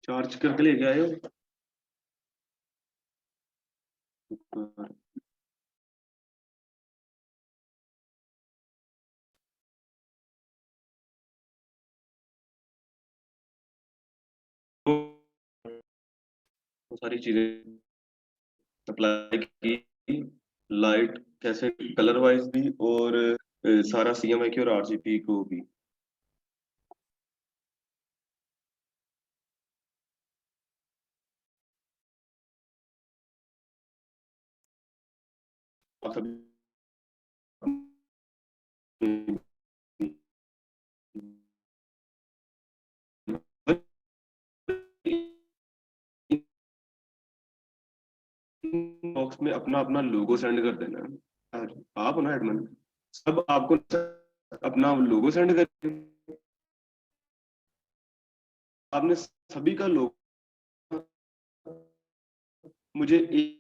Charge करके लेके आए हो? वो सारी चीजें अप्लाई की, लाइट कैसे कलर वाइज भी, और सारा सीएमआई की और आरजीबी को भी। आप सभी बॉक्स में अपना अपना लोगो सेंड कर देना है। आप हो ना एडमिन, सब आपको अपना लोगो सेंड कर, आपने सभी का लोगो मुझे एक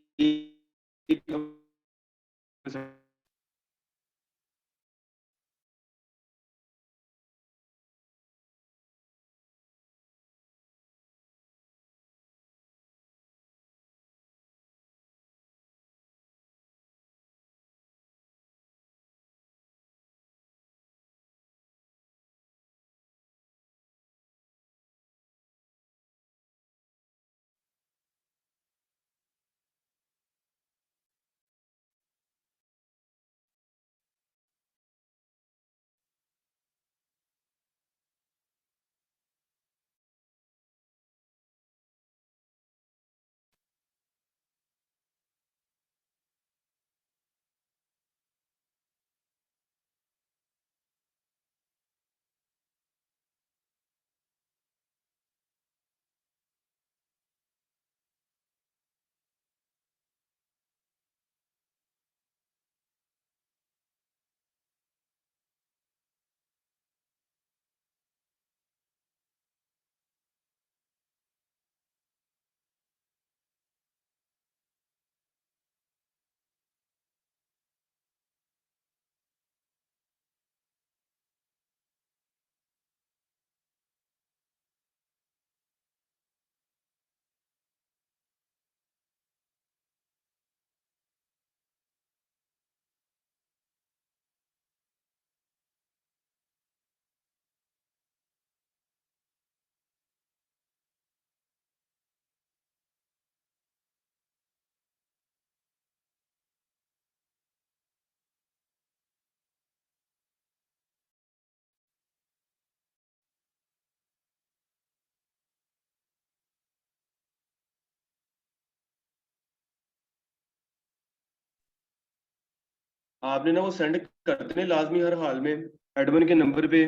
आपने ना वो सेंड कर देने लाजमी हर हाल में एडमिन के नंबर पे।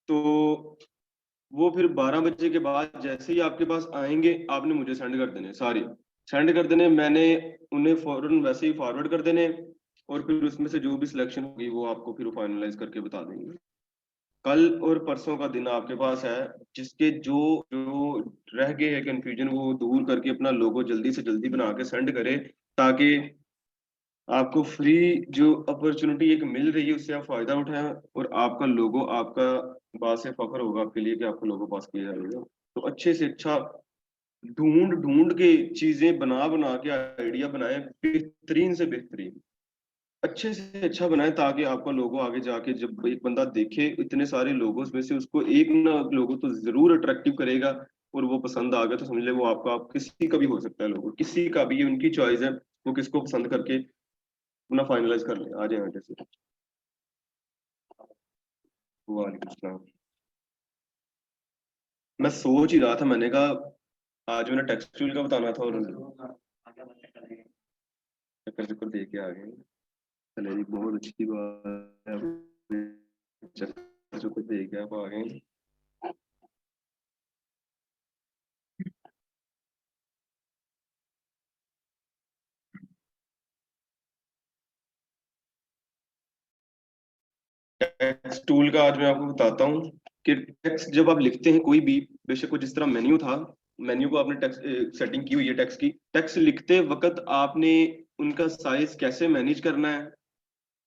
तो वो फिर 12 बजे के बाद जैसे ही आपके पास आएंगे आपने मुझे सेंड कर देने, सारे सेंड कर देने, मैंने उन्हें फौरन वैसे ही फॉरवर्ड कर देने। और फिर उसमें से जो भी सिलेक्शन होगी वो आपको फिर फाइनलाइज करके बता देंगे। कल और परसों का दिन आपके पास है, जिसके जो जो रह गए हैं कंफ्यूजन वो दूर करके अपना लोगो जल्दी से जल्दी बना के सेंड करें, ताकि आपको फ्री जो अपॉर्चुनिटी एक मिल रही है उससे आप फायदा उठाएं, और आपका लोगो आपका बात से फख्र होगा आपके लिए कि आपका लोगो पास किया जाएगा। तो अच्छे से अच्छा ढूंढ ढूंढ के चीजें बना बना के आइडिया बनाए, बेहतरीन से बेहतरीन अच्छे से अच्छा बनाए, ताकि आपका लोगो आगे जाके जब एक बंदा देखे इतने सारे लोगोस में से उसको एक ना लोगो तो जरूर अट्रैक्टिव करेगा, और वो पसंद आ गया तो समझ ले वो आपका, आप किसी का भी हो सकता है लोगो, किसी का भी, ये उनकी चॉइस है, वो किसको पसंद करके अपना फाइनलाइज कर ले। आ जाए आगे से। वालेकुम सलाम। मैं सोच ही रहा था, मैंने कहा आज मैंने टेक्सटाइल का बताना था, और चक्कर चक्कर दे के आ गए। चले जी, बहुत अच्छी बात है, चक्कर चक्कर दे के आप आ गए। टेक्स्ट टूल का आज मैं आपको बताता हूँ कि टेक्स्ट जब आप लिखते हैं कोई भी, बेशक वो जिस तरह मेन्यू था, मेन्यू को आपने टेक्स्ट सेटिंग की हुई है टेक्स्ट की, टेक्स्ट लिखते वक्त आपने उनका साइज कैसे मैनेज करना है,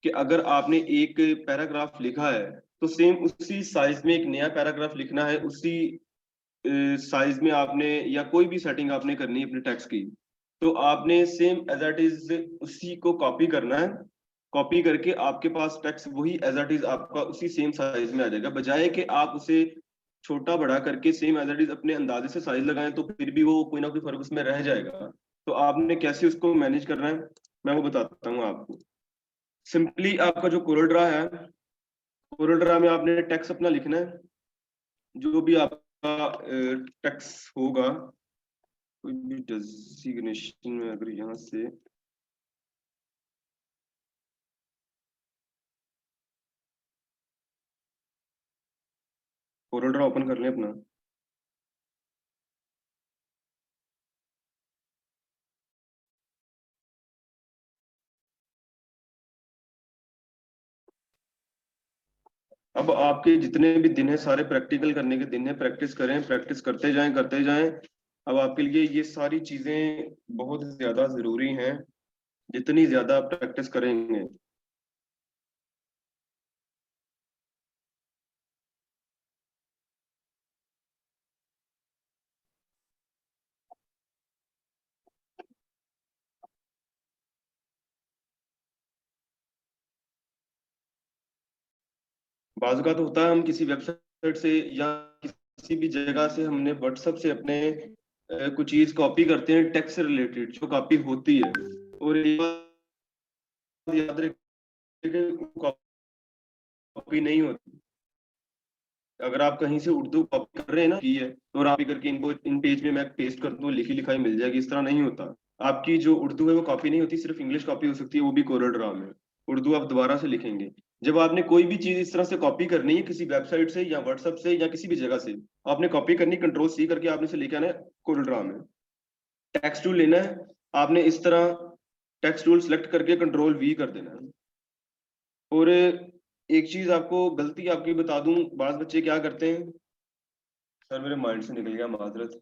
कि अगर आपने एक पैराग्राफ लिखा है तो सेम उसी साइज में एक नया पैराग्राफ लिखना है, उसी साइज में आपने या कोई भी सेटिंग आपने करनी है अपने टेक्स्ट की, तो आपने सेम एज इट इज उसी को कॉपी करना है। कॉपी करके आपके पास टेक्स्ट वही एज इट इज आपका उसी सेम साइज में आ जाएगा, बजाय कि आप उसे छोटा बड़ा करके सेम एज इट इज अपने अंदाजे से साइज लगाएं तो फिर भी वो कोई ना कोई फर्क उसमें रह जाएगा। तो आपने कैसे उसको मैनेज करना है मैं वो बताता हूँ आपको। सिंपली आपका जो कोरल ड्रा है, कोरल ड्रा में आपने टेक्स्ट अपना लिखना है, जो भी आपका टेक्स्ट होगा, कोई भी डेजिग्नेशन में अगर यहाँ से कोरल ड्रा ओपन कर लें अपना। अब आपके जितने भी दिन है सारे प्रैक्टिकल करने के दिन है, प्रैक्टिस करें, प्रैक्टिस करते जाएं करते जाएं। अब आपके लिए ये सारी चीजें बहुत ज्यादा जरूरी हैं, जितनी ज्यादा आप प्रैक्टिस करेंगे। बाज़ का तो होता है हम किसी वेबसाइट से या किसी भी जगह से हमने व्हाट्सएप से अपने कुछ चीज कॉपी करते हैं टेक्स्ट से रिलेटेड जो कॉपी होती है, और ये बात याद रखिए कॉपी नहीं होती। अगर आप कहीं से उर्दू कॉपी कर रहे हैं ना की है तो आप करके इनको इन पेज में मैं पेस्ट कर दूं, लिखी लिखाई मिल जाएगी, इस तरह नहीं होता। आपकी जो उर्दू है वो कॉपी नहीं होती, सिर्फ इंग्लिश कॉपी हो सकती है, वो भी कोरल ड्रा में। उर्दू आप दोबारा से लिखेंगे। जब आपने कोई भी चीज इस तरह से कॉपी करनी है किसी वेबसाइट से या व्हाट्सएप से या किसी भी जगह से, आपने कॉपी करनी, कंट्रोल सी करके आपने इसे लेके आना है कोरल ड्रा में। टेक्स्ट टूल लेना है, आपने इस तरह टेक्स्ट टूल सेलेक्ट करके कंट्रोल वी कर देना है। और एक चीज आपको गलती आपकी बता दूं, बाज बच्चे क्या करते हैं, सर मेरे माइंड से निकल गया, माजरत,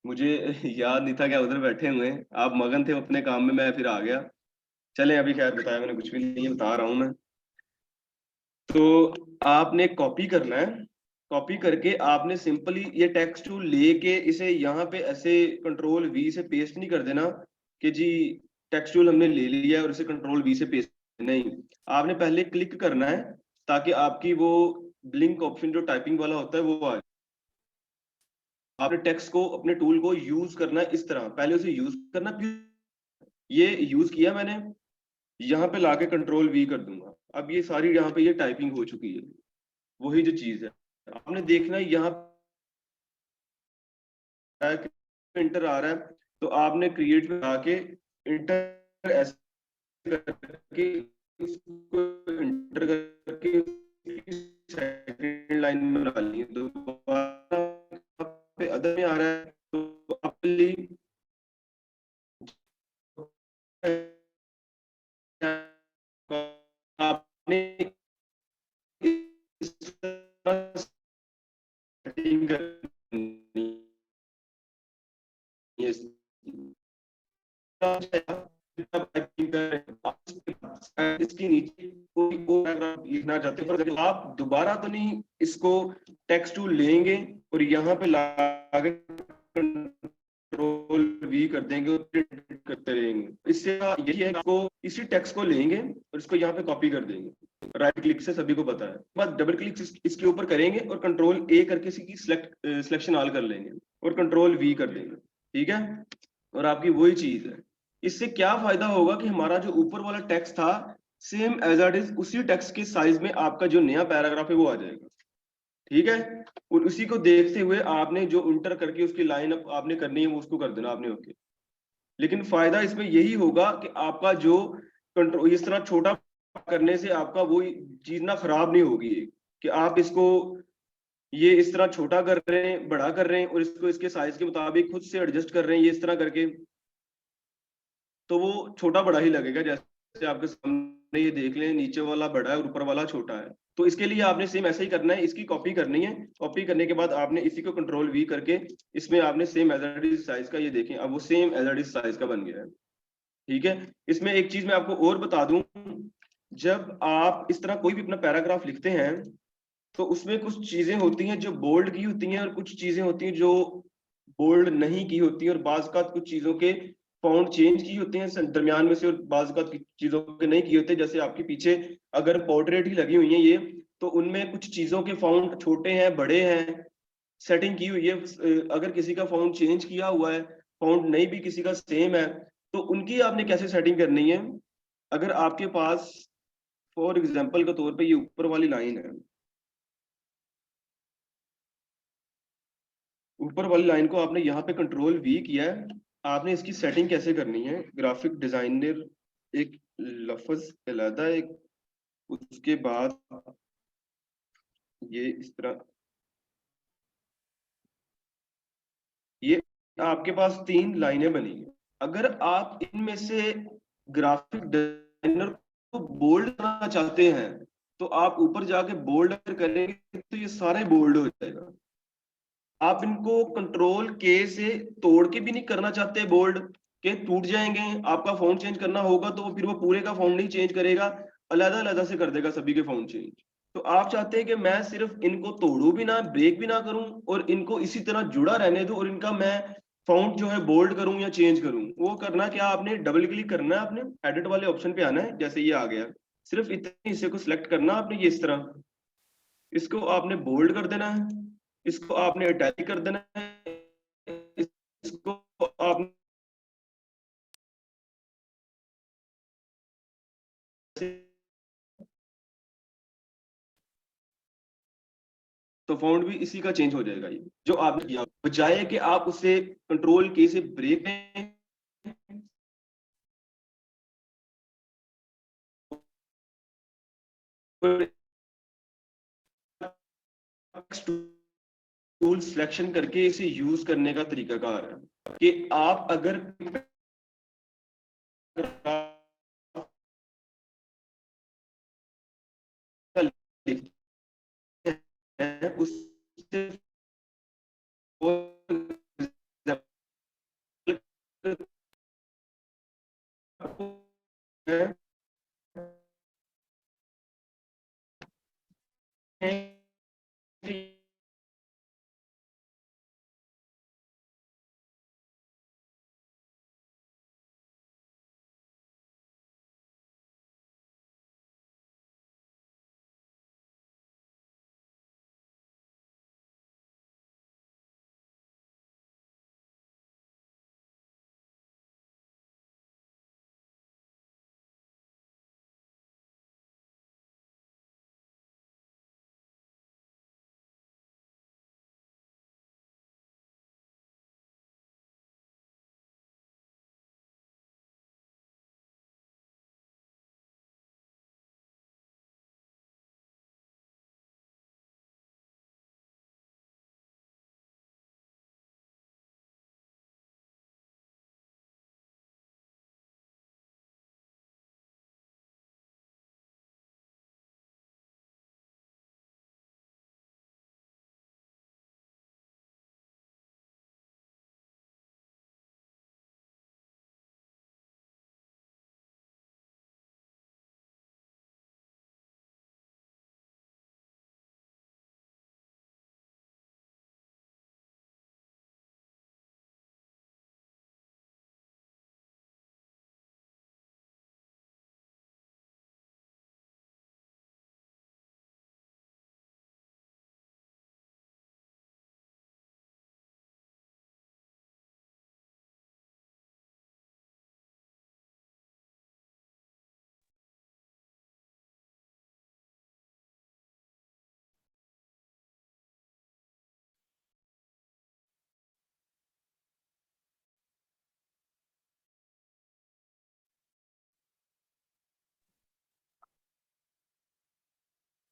मुझे याद नहीं था क्या उधर बैठे हुए हैं आप, मगन थे अपने काम में, मैं फिर आ गया। चले अभी खैर बताया मैंने कुछ भी नहीं है, बता रहा हूँ मैं। तो आपने कॉपी करना है, कॉपी करके आपने सिंपली ये टेक्स्ट टूल लेके इसे यहाँ पे ऐसे कंट्रोल वी से पेस्ट नहीं कर देना कि जी टेक्स्ट टूल हमने ले लिया है और इसे कंट्रोल वी से पेस्ट, नहीं। आपने पहले क्लिक करना है ताकि आपकी वो ब्लिंक ऑप्शन जो टाइपिंग वाला होता है वो आ जाए। आपने टेक्स्ट को अपने टूल को यूज करना है इस तरह, पहले उसे यूज करना, फिर ये यूज किया मैंने, यहाँ पे लाके कंट्रोल वी कर दूंगा, अब ये सारी यहाँ पे ये टाइपिंग हो चुकी है। वही जो चीज है आपने देखना है, यहाँ इंटर आ रहा है तो आपने क्रिएट में आके इंटर ऐसे करके उसको इंटर करके सेकंड लाइन में डालनी है। दोबारा पे अदर में आ रहा है तो आपने इस तरह सेटिंग करनी है। इसके नीचे कोई पैराग्राफ लिखना चाहते हैं पर आप दोबारा तो नहीं इसको टेक्स्ट टू लेंगे और यहाँ पे लाके कंट्रोल वी कर देंगे और प्रिंट करते रहेंगे। इससे यही है, आपको इसी टेक्स्ट को लेंगे और इसको यहाँ पे कॉपी कर देंगे राइट क्लिक से, सभी को पता है, बस डबल क्लिक इसके ऊपर करेंगे और कंट्रोल ए करके इसकी सिलेक्शन ऑल कर लेंगे और कंट्रोल वी कर देंगे, ठीक है। और आपकी वही चीज है। इससे क्या फायदा होगा कि हमारा जो ऊपर वाला टेक्स्ट था सेम एज इट इज उसी टेक्स्ट के साइज में आपका जो नया पैराग्राफ है वो आ जाएगा, ठीक है। और उसी को देखते हुए आपने जो इंटर करके उसकी लाइन अप आपने करनी है वो उसको कर देना आपने, ओके। लेकिन फायदा इसमें यही होगा कि आपका जो कंट्रोल इस तरह छोटा करने से आपका वो चीज ना खराब नहीं होगी, कि आप इसको ये इस तरह छोटा कर रहे हैं बड़ा कर रहे हैं और इसको इसके साइज के मुताबिक खुद से एडजस्ट कर रहे हैं ये इस तरह करके, तो वो छोटा बड़ा ही लगेगा। जैसे आपके सामने ये देख लें, नीचे वाला बड़ा है और ऊपर वाला छोटा है, तो इसके लिए आपने सेम ऐसा ही करना है, इसकी कॉपी करनी है। कॉपी करने के बाद आपने इसी को कंट्रोल वी करके इसमें आपने same as it is size का, ये देखें अब वो same as it is size का बन गया है, ठीक है। इसमें एक चीज मैं आपको और बता दूं, जब आप इस तरह कोई भी अपना पैराग्राफ लिखते हैं तो उसमें कुछ चीजें होती हैं जो बोल्ड की होती हैं और कुछ चीजें होती हैं जो बोल्ड नहीं की होती हैं, और बाज का कुछ चीजों के फॉन्ट चेंज की होते हैं दरमियान में से, और बाज का चीजों के नहीं किए होते। जैसे आपके पीछे अगर पोर्ट्रेट ही लगी हुई है ये, तो उनमें कुछ चीजों के फॉन्ट छोटे हैं, बड़े हैं, सेटिंग की हुई है। अगर किसी का फॉन्ट चेंज किया हुआ है, फॉन्ट नहीं भी किसी का सेम है, तो उनकी आपने कैसे सेटिंग करनी है। अगर आपके पास फॉर एग्जाम्पल के तौर पे ये ऊपर वाली लाइन है, ऊपर वाली लाइन को आपने यहाँ पे कंट्रोल वी किया है, आपने इसकी सेटिंग कैसे करनी है। ग्राफिक डिजाइनर एक लफ्ज अलहदा है, उसके बाद ये इस तरह, ये आपके पास तीन लाइनें बनी हैं। अगर आप इनमें से ग्राफिक डिजाइनर को बोल्ड करना चाहते हैं, तो आप ऊपर जाके बोल्ड करेंगे तो ये सारे बोल्ड हो जाएगा। आप इनको कंट्रोल के से तोड़ के भी नहीं करना चाहते बोल्ड, के टूट जाएंगे, आपका फोन चेंज करना होगा तो फिर वो पूरे का फोन नहीं चेंज करेगा, अलग अलग से कर देगा सभी के फोन चेंज। तो आप चाहते हैं कि मैं सिर्फ इनको तोड़ू भी ना, ब्रेक भी ना करूं, और इनको इसी तरह जुड़ा रहने दूं, और इनका मैं फाउंट जो है बोल्ड करूं या चेंज करूं। वो करना क्या, आपने डबल क्लिक करना है, आपने एडिट वाले ऑप्शन पे आना है, जैसे ये आ गया, सिर्फ इतने हिस्से को सिलेक्ट करना आपने, ये इस तरह, इसको आपने बोल्ड कर देना है, इसको आपने इटैलिक कर देना है, इसको आपने, तो फॉन्ट भी इसी का चेंज हो जाएगा। ये जो आपने किया, बजाय कि आप उसे कंट्रोल के से ब्रेक में, टूल सिलेक्शन करके इसे यूज करने का तरीकाकार है कि आप अगर लिखते हैं उससे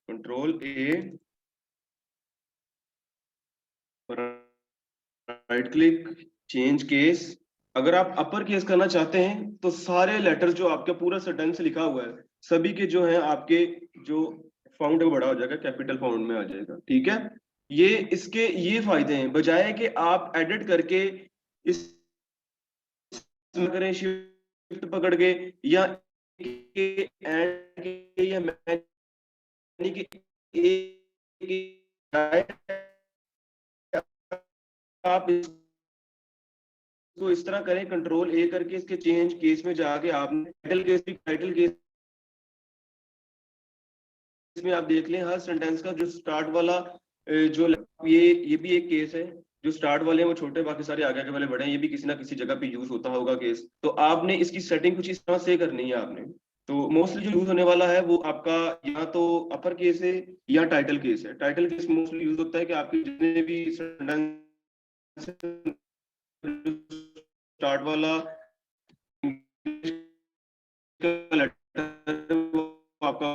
कंट्रोल ए, राइट क्लिक, चेंज केस। अगर आप अपर केस करना चाहते हैं तो सारे लेटर जो आपके पूरा सेंटेंस लिखा हुआ है, सभी के जो है आपके जो फाउंड है वो बड़ा हो जाएगा, कैपिटल फाउंड में आ जाएगा। ठीक है, ये इसके ये फायदे हैं, बजाय कि आप एडिट करके इस करें शिफ्ट पकड़ के, या एंड के, या मैनी के आप इसको इस तरह करें, कंट्रोल ए करके इसके चेंज केस में जाके आपने टाइटल केस में आप देख लें हर सेंटेंस का जो स्टार्ट वाला जो ये भी एक केस है। जो स्टार्ट वाले हैं वो छोटे, बाकी सारे आगे आगे वाले बड़े हैं। ये भी किसी ना किसी जगह पे यूज होता होगा केस। तो आपने इसकी सेटिंग कुछ इस तरह से करनी है आपने। तो मोस्टली जो यूज होने वाला है वो आपका या तो अपर केस है या टाइटल केस है। टाइटल केस मोस्टली यूज होता है कि आपके जितने भी स्टार्ट वाला लेटर आपका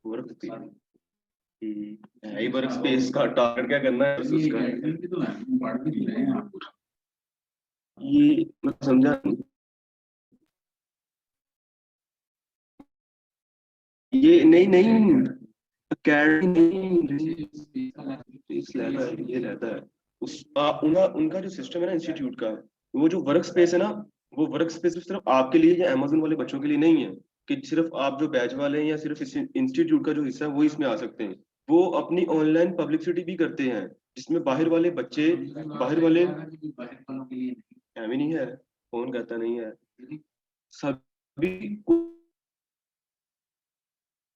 वर्क वर्क स्पेस का टारगेट क्या करना है उसका। ये मैं समझा नहीं। ये नहीं नहीं अकेडमी नहीं, स्पेस रहता है, ये रहता है उनका जो सिस्टम है ना इंस्टीट्यूट का। वो जो वर्क स्पेस है ना, वो वर्क स्पेस सिर्फ आपके लिए या अमेजोन वाले बच्चों के लिए नहीं है कि सिर्फ आप जो बैच वाले हैं या सिर्फ इस इंस्टीट्यूट का जो हिस्सा है वो इसमें आ सकते हैं। वो अपनी ऑनलाइन पब्लिसिटी भी करते हैं जिसमें बाहर वाले बच्चे, बाहर वाले एम ही नहीं है, कौन कहता नहीं है, सभी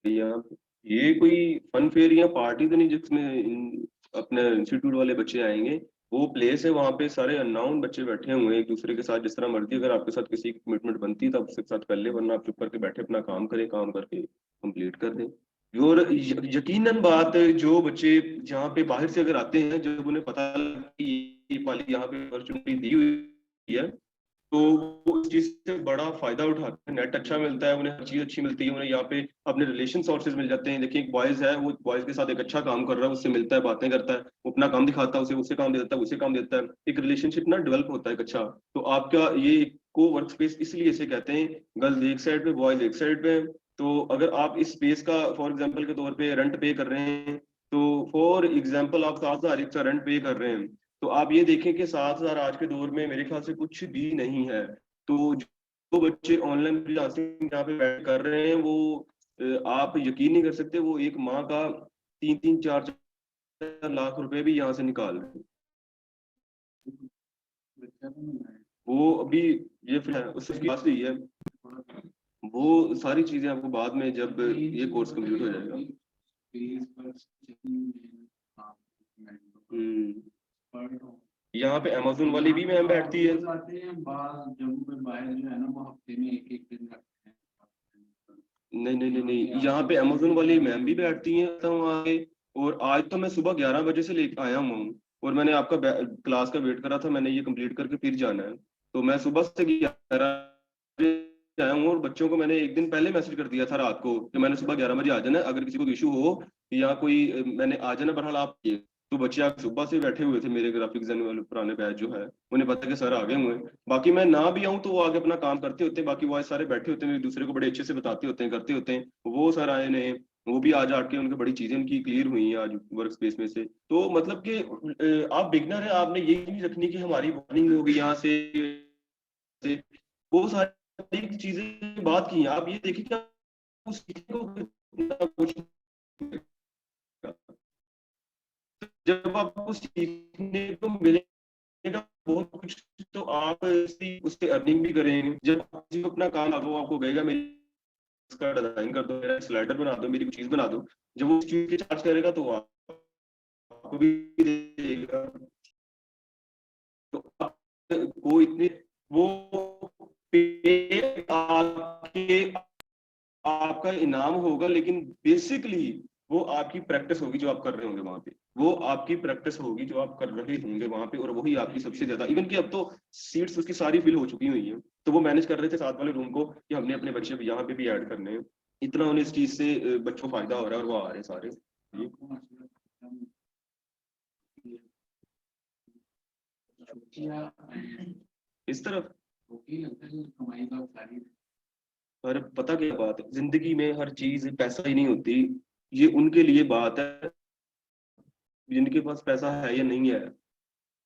यहाँ पे। ये कोई फन फेयर या पार्टी तो नहीं जिसमें अपने इंस्टीट्यूट वाले बच्चे आएंगे। वो प्लेस है, वहाँ पे सारे अननाउन बच्चे बैठे हुए हैं एक दूसरे के साथ, जिस तरह मर्जी अगर आपके साथ किसी की कमिटमेंट बनती है तो आप उसके साथ कर ले, वरना आप चुप करके बैठे अपना काम करें, काम करके कंप्लीट कर दें। और यकीनन बात है, जो बच्चे जहाँ पे बाहर से अगर आते हैं, जब उन्हें पता लगा कि ये वाली यहाँ पे अपॉर्चुनिटी दी हुई है, तो वो इस चीज से बड़ा फायदा उठाते हैं। नेट अच्छा मिलता है उन्हें, हर चीज अच्छी मिलती है उन्हें, यहाँ पे अपने रिलेशन सोर्सेज मिल जाते हैं। देखिए एक बॉयज है, वो बॉयज के साथ एक अच्छा काम कर रहा है, उससे मिलता है, बातें करता है, वो अपना काम दिखाता है, उसे उससे काम दे देता है, उसे काम देता है, एक रिलेशनशिप ना डेवलप होता है एक अच्छा। तो आपका ये को वर्क स्पेस इसलिए इसे कहते हैं, गर्ल्स एक साइड पे, बॉयज एक साइड पे। तो अगर आप इस स्पेस का फॉर एग्जाम्पल के तौर पे रेंट पे कर रहे हैं, तो फॉर एग्जाम्पल आप 7,000 एक का रेंट पे कर रहे हैं, तो आप ये देखें कि 7,000 आज के दौर में मेरे ख्याल से कुछ भी नहीं है। तो जो बच्चे ऑनलाइन फ्रीलांसिंग यहाँ पे बैठ कर रहे हैं, वो आप यकीन नहीं कर सकते, वो एक माह का 3-3 4-4 लाख रुपए भी यहाँ से निकाल रहे हैं। वो अभी ये फिर है, उसकी बात सही है। वो सारी चीजें आपको बाद में जब ये कोर्स कंप्लीट हो जाएगा। यहाँ पे अमेजोन वाली भी मैम बैठती है। नहीं नहीं नहीं नहीं, यहाँ पे अमेजोन वाली मैम भी बैठती हैं तो वहाँ पे। और आज तो मैं सुबह 11 बजे से लेकर आया हूँ, और मैंने आपका क्लास का वेट करा था, मैंने ये कंप्लीट करके फिर जाना है। तो मैं सुबह से 11 बजे आया हूँ, और बच्चों को मैंने एक दिन पहले मैसेज कर दिया था रात को कि मैंने सुबह 11 बजे आ जाना है, अगर किसी को इशू हो या कोई मैंने आ जाना, बहरहाल आप ये। तो बच्चे आज सुबह से बैठे हुए थे, मेरे ग्राफिक डिजाइन वाले पुराने बैच जो है, उन्हें पता है कि सर आ गए हुए हैं। बाकी मैं ना भी आऊँ तो वो आगे अपना काम करते होते हैं, बाकी वो सारे बैठे होते हैं, एक दूसरे को बड़े अच्छे से बताते होते हैं, करते होते हैं। वो सर आए ने, वो भी आज आके उनकी बड़ी चीजें उनकी क्लियर हुई हैं आज वर्क स्पेस में से। तो मतलब कि आप बिगनर है, आपने ये नहीं रखनी कि हमारी वार्निंग होगी यहाँ से। वो सारी चीजें बात की हैं, आप ये देखिए कि आपको सीखने को कितना कुछ मिलेगा। जब आपको सीखने को मिलेगा बहुत कुछ, तो आप उससे अर्निंग भी करेंगे। जब आप किसी को अपना काम आपको आपको कहेगा मेरी इसका डिजाइन कर दो, मेरा स्लाइडर बना दो, मेरी कुछ चीज बना दो, जब वो उस चीज की चार्ज करेगा तो वो आपको भी देगा। तो वो इतने वो पे आपके आपका इनाम होगा, लेकिन बेसिकली वो आपकी प्रैक्टिस होगी जो आप कर रहे होंगे वहां पे। वो आपकी प्रैक्टिस होगी जो आप कर रहे होंगे वहां पे, और वही आपकी सबसे ज्यादा, इवन कि अब तो सीट्स उसकी सारी फिल हो चुकी हुई है। तो वो मैनेज कर रहे थे साथ वाले रूम को कि हमने अपने बच्चे यहाँ पे भी ऐड करने हैं। इतना उन्हें इस चीज से बच्चों को फायदा हो रहा है, और वो आ रहे हैं सारे। इस तरफ। पर पता क्या बात है, जिंदगी में हर चीज पैसा ही नहीं होती। ये उनके लिए बात है जिनके पास पैसा है या नहीं है।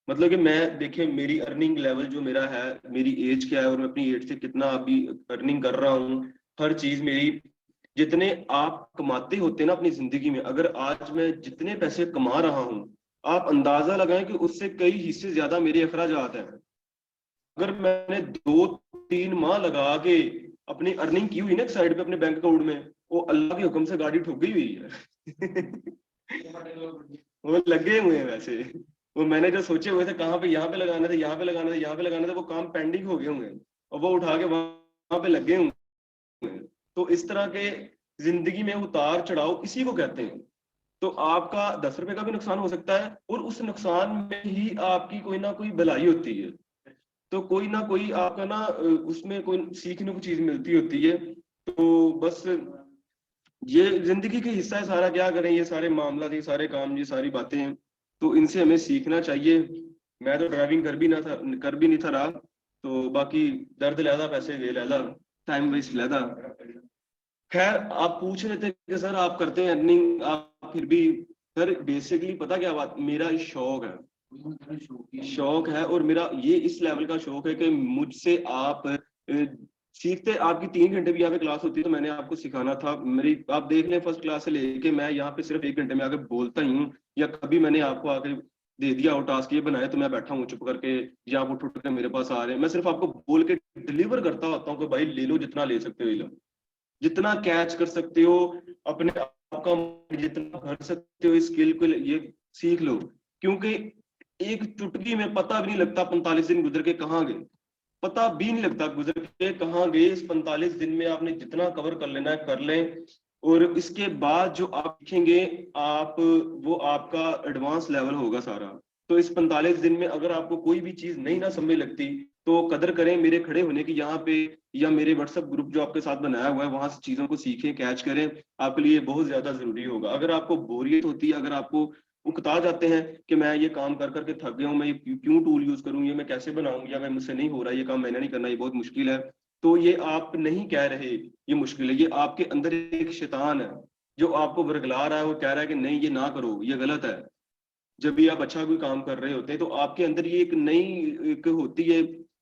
मतलब कि मैं देखिए, मेरी अर्निंग लेवल जो मेरा है, मेरी एज क्या है, और मैं अपनी एज से कितना अभी अर्निंग कर रहा हूँ, हर चीज मेरी। जितने आप कमाते होते हैं ना अपनी जिंदगी में, अगर आज मैं जितने पैसे कमा रहा हूँ, आप अंदाजा लगाएं कि उससे कई हिस्से ज्यादा मेरे अखराजात हैं। अगर मैंने 2-3 माह लगा के अपनी अर्निंग की हुई ना साइड पे अपने बैंक अकाउंट में, वो अल्लाह के हुक्म से गाड़ी ठुक गई हुई है। वो लगे हुए हैं वैसे। वो मैंने जो सोचे हुए थे कहाँ पे, यहाँ पे लगाना था, यहाँ पे लगाना था, यहाँ पे लगाना था, वो काम पेंडिंग हो गए होंगे, और वो उठा के वहां पे लगे होंगे। तो इस तरह के जिंदगी में उतार चढ़ाव इसी को कहते हैं। तो आपका 10 रुपए का भी नुकसान हो सकता है, और उस नुकसान में ही आपकी कोई ना कोई भलाई होती है। तो कोई ना कोई आपका ना उसमें कोई सीखने को चीज मिलती होती है। तो बस ये जिंदगी का हिस्सा है सारा, क्या करें, ये सारे मामला, ये सारे काम, ये सारी बातें हैं, तो इनसे हमें सीखना चाहिए। मैं तो ड्राइविंग कर भी नहीं था रहा, तो बाकी दर्द लैदा पैसे दे लैदा, टाइम वेस्ट लैदा। खैर, आप पूछ रहे थे कि सर आप करते हैं अर्निंग, आप फिर भी। सर बेसिकली पता क्या बात, मेरा शौक है, शौक है, और मेरा ये इस लेवल का शौक है कि मुझसे आप सीखते। आपकी 3 घंटे भी यहाँ पे क्लास होती है, तो मैंने आपको सिखाना था। मेरी आप देख लें फर्स्ट क्लास से लेके मैं यहाँ पे सिर्फ 1 घंटे में आके बोलता ही हूँ, या कभी मैंने आपको आके दे दिया और टास्क ये बनाया तो मैं बैठा हूँ चुप करके, या आप उठ उठ के मेरे पास आ रहे हैं। मैं सिर्फ आपको बोल के डिलीवर करता होता हूँ कि भाई ले लो, जितना ले सकते हो ले लो, जितना कैच कर सकते हो, अपने आप का जितना भर सकते हो, स्किल को ये सीख लो। क्योंकि एक चुटकी में पता भी नहीं लगता 45 दिन गुजर के कहाँ गए, पता भी नहीं लगता गुजर के कहाँ गए। इस 45 दिन में आपने जितना कवर कर लेना है कर लें, और इसके बाद जो आप सीखेंगे आप, वो आपका एडवांस लेवल होगा सारा। तो इस 45 दिन में अगर आपको कोई भी चीज नहीं ना समझ लगती, तो कदर करें मेरे खड़े होने की यहाँ पे, या मेरे व्हाट्सएप ग्रुप जो आपके साथ बनाया हुआ है वहां से चीजों को सीखें, कैच करें। आपके लिए बहुत ज्यादा जरूरी होगा। अगर आपको बोरियत होती है, अगर आपको उकता जाते हैं कि मैं ये काम कर करके थक गया हूँ, मैं ये क्यों टूल यूज करूँ, ये मैं कैसे बनाऊं, या मैं मुझसे नहीं हो रहा ये काम, मैंने नहीं करना, ये बहुत मुश्किल है, तो ये आप नहीं कह रहे ये मुश्किल है, ये आपके अंदर एक शैतान है जो आपको वर्गला रहा है, वो कह रहा है कि नहीं ये ना करो, ये गलत है। जब भी आप अच्छा कोई काम कर रहे होते हैं तो आपके अंदर ये एक नई एक होती है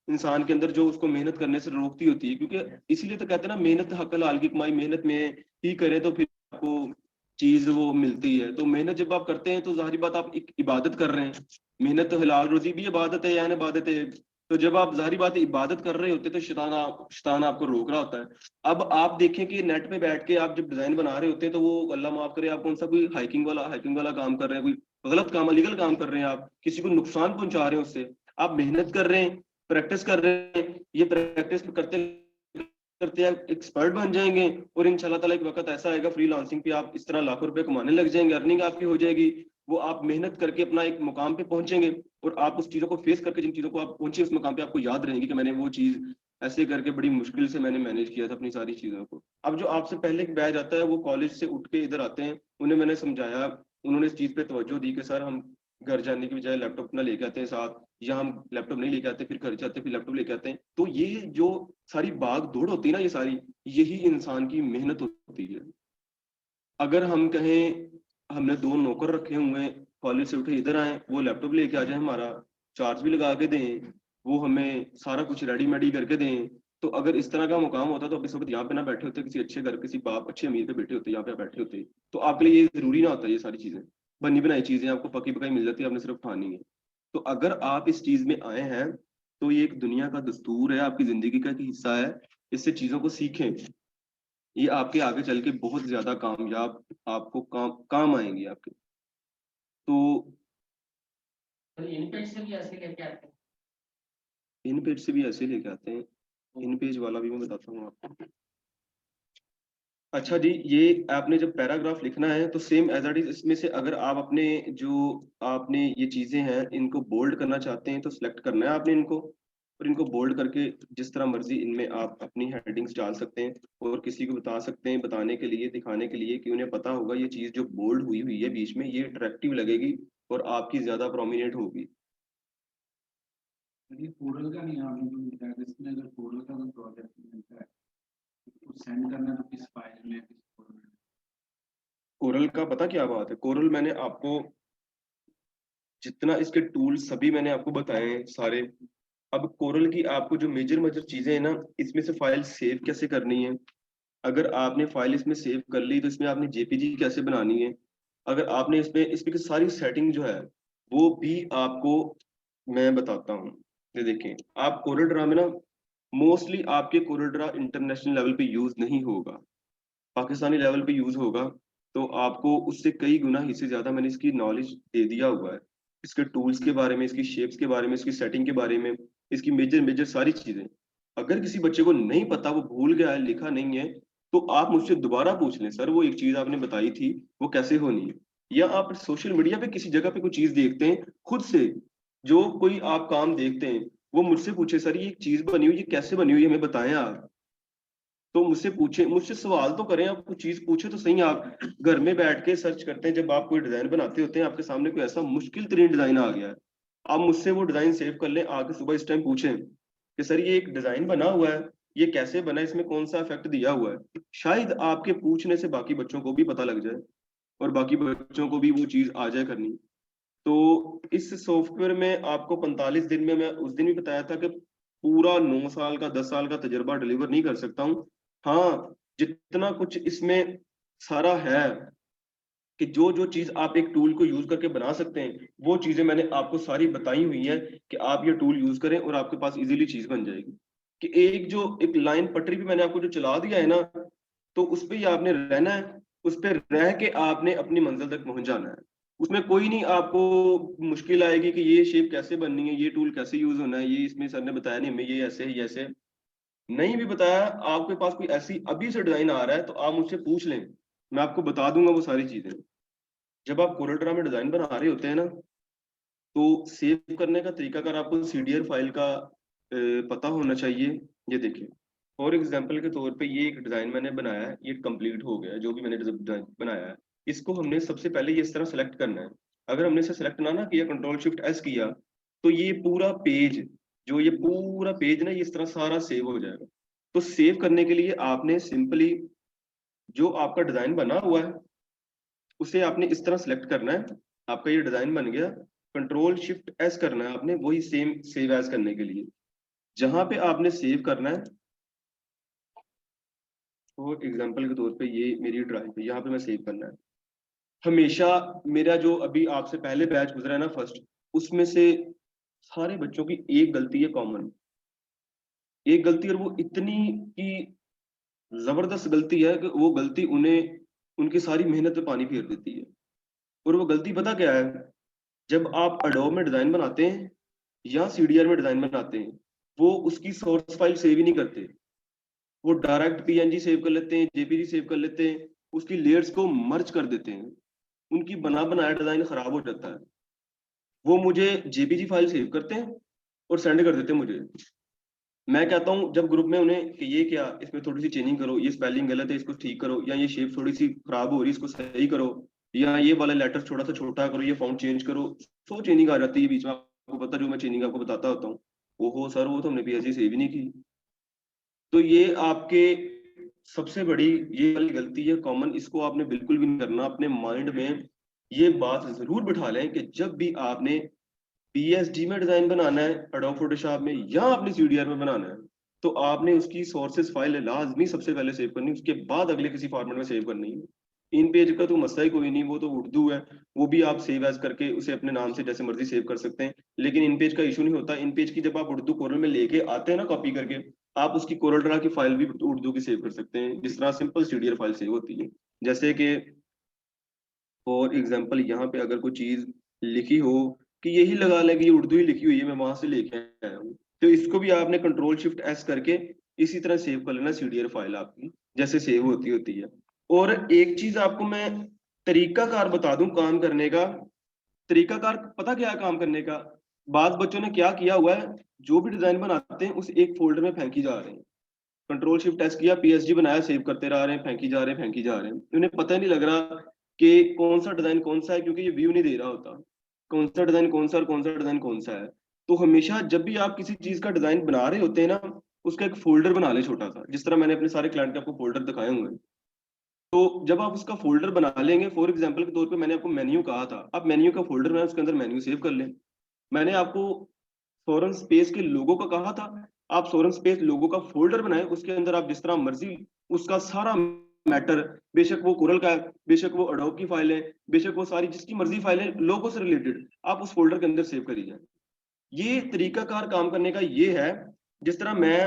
इंसान के अंदर, जो उसको मेहनत करने से रोकती होती है। क्योंकि इसीलिए तो कहते हैं ना, मेहनत हक हलाल की कमाई, मेहनत में ही करें तो फिर आपको चीज वो मिलती है। तो मेहनत जब आप करते हैं तो जाहिर बात आप एक इबादत कर रहे हैं। मेहनत तो हलाल रोजी भी इबादत है, यानी इबादत है। तो जब आप जाहिर बात है इबादत कर रहे होते हैं तो शैतान आपको रोक रहा होता है। अब आप देखें कि नेट पे बैठ के आप जब डिजाइन बना रहे होते हैं तो वो अल्लाह माफ करे, आप कौन सा कोई हाइकिंग वाला काम कर रहे हैं, कोई गलत काम, अलीगल काम कर रहे हैं, आप किसी को नुकसान पहुंचा रहे हैं उससे। आप मेहनत कर रहे हैं, प्रैक्टिस कर रहे हैं, ये प्रैक्टिस करते करते आप एक्सपर्ट बन जाएंगे, और इंशाल्लाह ताला एक वक्त ऐसा आएगा फ्रीलांसिंग पे आप इस तरह लाखों रुपए कमाने लग जाएंगे, अर्निंग आपकी हो जाएगी। वो आप मेहनत करके अपना एक मुकाम पे पहुंचेंगे, और आप उस चीजों को फेस करके, जिन चीजों को आप पहुंचे उस मुकाम पे, आपको याद रहेंगे कि मैंने वो चीज ऐसे करके बड़ी मुश्किल से मैंने मैनेज किया था अपनी सारी चीजों को। अब जो आपसे पहले एक बैच आता है वो कॉलेज से उठ के इधर आते हैं, उन्हें मैंने समझाया, उन्होंने इस चीज पे तवज्जो दी कि सर हम घर जाने की बजाय लैपटॉप अपना लेके आते हैं साथ, या हम लैपटॉप नहीं लेके आते फिर घर जाते फिर लैपटॉप लेके आते हैं। तो ये जो सारी भाग दौड़ होती है ना, ये सारी यही इंसान की मेहनत होती है। अगर हम कहें हमने दो नौकर रखे हुए हैं, कॉलेज से उठे इधर आए, वो लैपटॉप लेके आ जाए, हमारा चार्ज भी लगा के दें, वो हमें सारा कुछ रेडीमेड ही करके दें, तो अगर इस तरह का मुकाम होता तो अब इस वक्त यहाँ पे ना बैठे होते, किसी अच्छे घर, किसी बाप अच्छे अमीर पे बैठे होते, यहाँ पे बैठे होते। तो आपके लिए ये जरूरी ना होता, ये सारी चीजें बनी बनाई चीजें आपको पकी पकाई मिल जाती है, आपने सिर्फ खानी है। तो अगर आप इस चीज में आए हैं तो ये एक दुनिया का दस्तूर है, आपकी जिंदगी का एक हिस्सा है। इससे चीजों को सीखें, ये आपके आगे चल के बहुत ज्यादा कामयाब, आपको काम आएंगी आपके। तो इन पेज से भी ऐसे लेके आते हैं। इन पेज से भी ऐसे लेके आते हैं, इन पेज वाला भी मैं बताता हूँ आपको। अच्छा जी, ये आपने जब पैराग्राफ लिखना है तो सेम एज इट इज इसमें से अगर आप अपने जो आपने ये चीजें हैं इनको बोल्ड करना चाहते हैं तो सिलेक्ट करना है आपने इनको, और इनको बोल्ड करके जिस तरह मर्जी इनमें आप अपनी हेडिंग्स डाल सकते हैं, और किसी को बता सकते हैं, बताने के लिए, दिखाने के लिए कि उन्हें पता होगा ये चीज जो बोल्ड हुई हुई है बीच में ये अट्रैक्टिव लगेगी और आपकी ज्यादा प्रोमिनेंट होगी। ये कोरल का नहीं आपने जो लिखा है, इसमें अगर कोरल का कोई प्रोजेक्ट मिलता है तो सेंड करना तो किस फाइल में, किस फोल्डर में? कोरल का पता क्या बात है, कोरल मैंने आपको जितना इसके टूल सभी मैंने आपको बताए हैं सारे। अब कोरल की आपको जो मेजर मेजर चीजें हैं ना, इसमें से फाइल सेव कैसे करनी है, अगर आपने फाइल इसमें सेव कर ली तो इसमें आपने जेपीजी कैसे बनानी है, अगर आपने इसमें इसमें की सारी सेटिंग जो है वो भी आपको मैं बताता हूँ। ये देखें, आप कोरल ड्रा में ना, मोस्टली आपके कोरल ड्रा इंटरनेशनल लेवल पे यूज नहीं होगा, पाकिस्तानी लेवल पे यूज होगा। तो आपको उससे कई गुना हिस्से ज्यादा मैंने इसकी नॉलेज दे दिया हुआ है, इसके टूल्स के बारे में, इसकी शेप्स के बारे में, इसकी सेटिंग के बारे में, इसकी मेजर मेजर सारी चीजें। अगर किसी बच्चे को नहीं पता, वो भूल गया है, लिखा नहीं है, तो आप मुझसे दोबारा पूछ लें, सर वो एक चीज आपने बताई थी वो कैसे होनी है। या आप सोशल मीडिया पे किसी जगह पे कोई चीज देखते हैं खुद से, जो कोई आप काम देखते हैं, वो मुझसे पूछे सर ये एक चीज बनी हुई, ये कैसे बनी हुई है, हमें बताएं आप। तो मुझसे पूछे, मुझसे सवाल तो करें, आप कुछ चीज पूछे तो सही। आप घर में बैठ के सर्च करते हैं, जब आप कोई डिजाइन बनाते होते हैं, आपके सामने कोई ऐसा मुश्किल तरीन डिजाइन आ गया है, आप मुझसे वो डिजाइन सेव कर लें, आके सुबह इस टाइम पूछें कि सर ये एक डिजाइन बना हुआ है, ये कैसे बना है, इसमें कौन सा इफेक्ट दिया हुआ है। शायद आपके पूछने से बाकी बच्चों को भी पता लग जाए, और बाकी बच्चों को भी वो चीज आ जाए करनी। तो इस सॉफ्टवेयर में आपको 45 दिन में, मैं उस दिन भी बताया था कि पूरा 9 साल का 10 साल का तजुर्बा डिलीवर नहीं कर सकता हूँ। हाँ, जितना कुछ इसमें सारा है कि जो जो चीज आप एक टूल को यूज करके बना सकते हैं, वो चीजें मैंने आपको सारी बताई हुई है कि आप ये टूल यूज करें और आपके पास इजीली चीज बन जाएगी। कि एक जो एक लाइन पटरी भी मैंने आपको जो चला दिया है ना, तो उस पे ही आपने रहना है, उस पे रह के आपने अपनी मंजिल तक पहुंच जाना है। उसमें कोई नहीं आपको मुश्किल आएगी कि ये शेप कैसे बननी है, ये टूल कैसे यूज होना है, ये इसमें सर ने बताया नहीं हमें, ये ऐसे है, ये ऐसे है। नहीं भी बताया, आपके पास कोई ऐसी अभी से डिजाइन आ रहा है तो आप मुझसे पूछ लें, मैं आपको बता दूंगा वो सारी चीजें। जब आप कोरल ड्रा में डिजाइन बना रहे होते हैं ना, तो सेव करने का तरीका अगर आपको सीडीआर फाइल का पता होना चाहिए। ये देखिए, फॉर एग्जाम्पल के तौर पे ये एक डिजाइन मैंने बनाया है, ये कंप्लीट हो गया है, जो भी मैंने डिजाइन बनाया है। इसको हमने सबसे पहले ये इस तरह सेलेक्ट करना है। अगर हमने इसे सेलेक्ट ना किया, कंट्रोल शिफ्ट एस किया, तो ये पूरा पेज, जो ये पूरा पेज ना, ये इस तरह सारा सेव हो जाएगा। तो सेव करने के लिए आपने सिंपली जो आपका डिजाइन बना हुआ है उसे आपने इस तरह सेलेक्ट करना है। आपका ये डिजाइन बन गया, कंट्रोल शिफ्ट एस करना है आपने, वही सेम सेव एज करने के लिए जहां पे आपने सेव करना है। तो एग्जांपल के तौर पे ये मेरी ड्राइव है, यहाँ पे मैं सेव करना है। हमेशा मेरा जो अभी आपसे पहले बैच गुजरा है ना फर्स्ट, उसमें से सारे बच्चों की एक गलती है कॉमन, एक गलती, और वो इतनी की जबरदस्त गलती है कि वो गलती उन्हें उनकी सारी मेहनत पे पानी फेर देती है। और वो गलती पता क्या है? जब आप एडोब में डिजाइन बनाते हैं या सीडीआर में डिजाइन बनाते हैं, वो उसकी सोर्स फाइल सेव ही नहीं करते, वो डायरेक्ट पीएनजी सेव कर लेते हैं, जेपीजी सेव कर लेते हैं, उसकी लेयर्स को मर्ज कर देते हैं, उनकी बना बनाया डिजाइन खराब हो जाता है। वो मुझे जेपीजी फाइल सेव करते हैं और सेंड कर देते हैं मुझे। मैं कहता हूँ जब ग्रुप में उन्हें कि ये क्या, इसमें थोड़ी सी चेंजिंग करो, ये स्पेलिंग गलत है इसको ठीक करो, या ये शेप थोड़ी सी खराब हो रही है इसको सही करो, या ये वाला लेटर थोड़ा सा छोटा करो, ये फॉन्ट चेंज करो, सो चेंजिंग आ जाती है बीच में, आपको पता, जो मैं चेंजिंग आपको बताता होता हूँ। ओहो सर, वो तो हमने पीएचडी सेव ही नहीं की। तो ये आपके सबसे बड़ी ये वाली गलती है कॉमन, इसको आपने बिल्कुल भी नहीं करना। अपने माइंड में ये बात जरूर बिठा लें कि जब भी आपने पीएसडी में डिजाइन बनाना है एडोब फोटोशॉप में, या आपने सीडीआर में बनाना है, तो आपने उसकी सोर्सेस फाइल लाजमी सबसे पहले सेव करनी, उसके बाद अगले किसी फॉर्मेट में सेव करनी है। इन पेज का तो मसला ही कोई नहीं, वो तो उर्दू है, वो भी आप सेव एज करके उसे अपने नाम से जैसे मर्जी सेव कर सकते हैं। लेकिन इन पेज का इशू नहीं होता। इन पेज की जब आप उर्दू कोरल में लेके आते हैं ना कॉपी करके, आप उसकी कोरल ड्रा की फाइल भी उर्दू की सेव कर सकते हैं, जिस तरह सिंपल सीडीआर फाइल सेव होती है। जैसे कि फॉर एग्जाम्पल यहाँ पे अगर कोई चीज लिखी हो कि यही लगा लें कि ये उर्दू ही लिखी हुई है, मैं वहां से लेके आया हूँ, तो इसको भी आपने कंट्रोल शिफ्ट एस करके इसी तरह सेव कर लेना, सीडीआर फाइल आपकी जैसे सेव होती होती है। और एक चीज आपको मैं तरीकाकार बता दूं काम करने का। तरीकाकार पता क्या है काम करने का? बाद बच्चों ने क्या किया हुआ है, जो भी डिजाइन बनाते हैं उस एक फोल्डर में फेंकी जा रहे हैं। कंट्रोल शिफ्ट एस किया, पीएसजी बनाया, सेव करते रह रहे हैं, फेंकी जा रहे हैं, फेंकी जा रहे हैं, उन्हें पता ही नहीं लग रहा कि कौन सा डिजाइन कौन सा है, क्योंकि ये व्यू नहीं दे रहा होता कौन सा डिजाइन कौन सा और कौन सा डिजाइन कौन सा है। तो हमेशा जब भी आप किसी चीज का डिजाइन बना रहे होते हैं ना, उसका एक फोल्डर बना ले छोटा सा, जिस तरह मैंने अपने सारे क्लाइंट के आपको फोल्डर दिखाए हुए हैं। तो जब आप उसका फोल्डर बना लेंगे, फॉर एग्जाम्पल के तौर पे मैंने आपको मेन्यू कहा था, आप मेन्यू का फोल्डर बनाए, उसके अंदर मेन्यू सेव कर लें। मैंने आपको सोरन स्पेस के लोगो का कहा था, आप सोरन स्पेस लोगो का फोल्डर बनाए, उसके अंदर आप जिस तरह मर्जी उसका सारा मैटर, बेशक वो कोरल का है, बेशक वो एडोब की फाइल है, बेशक वो सारी जिसकी मर्जी फाइल है लोगो से रिलेटेड, आप उस फोल्डर के अंदर सेव करिए। ये तरीकाकार काम करने का ये है। जिस तरह मैं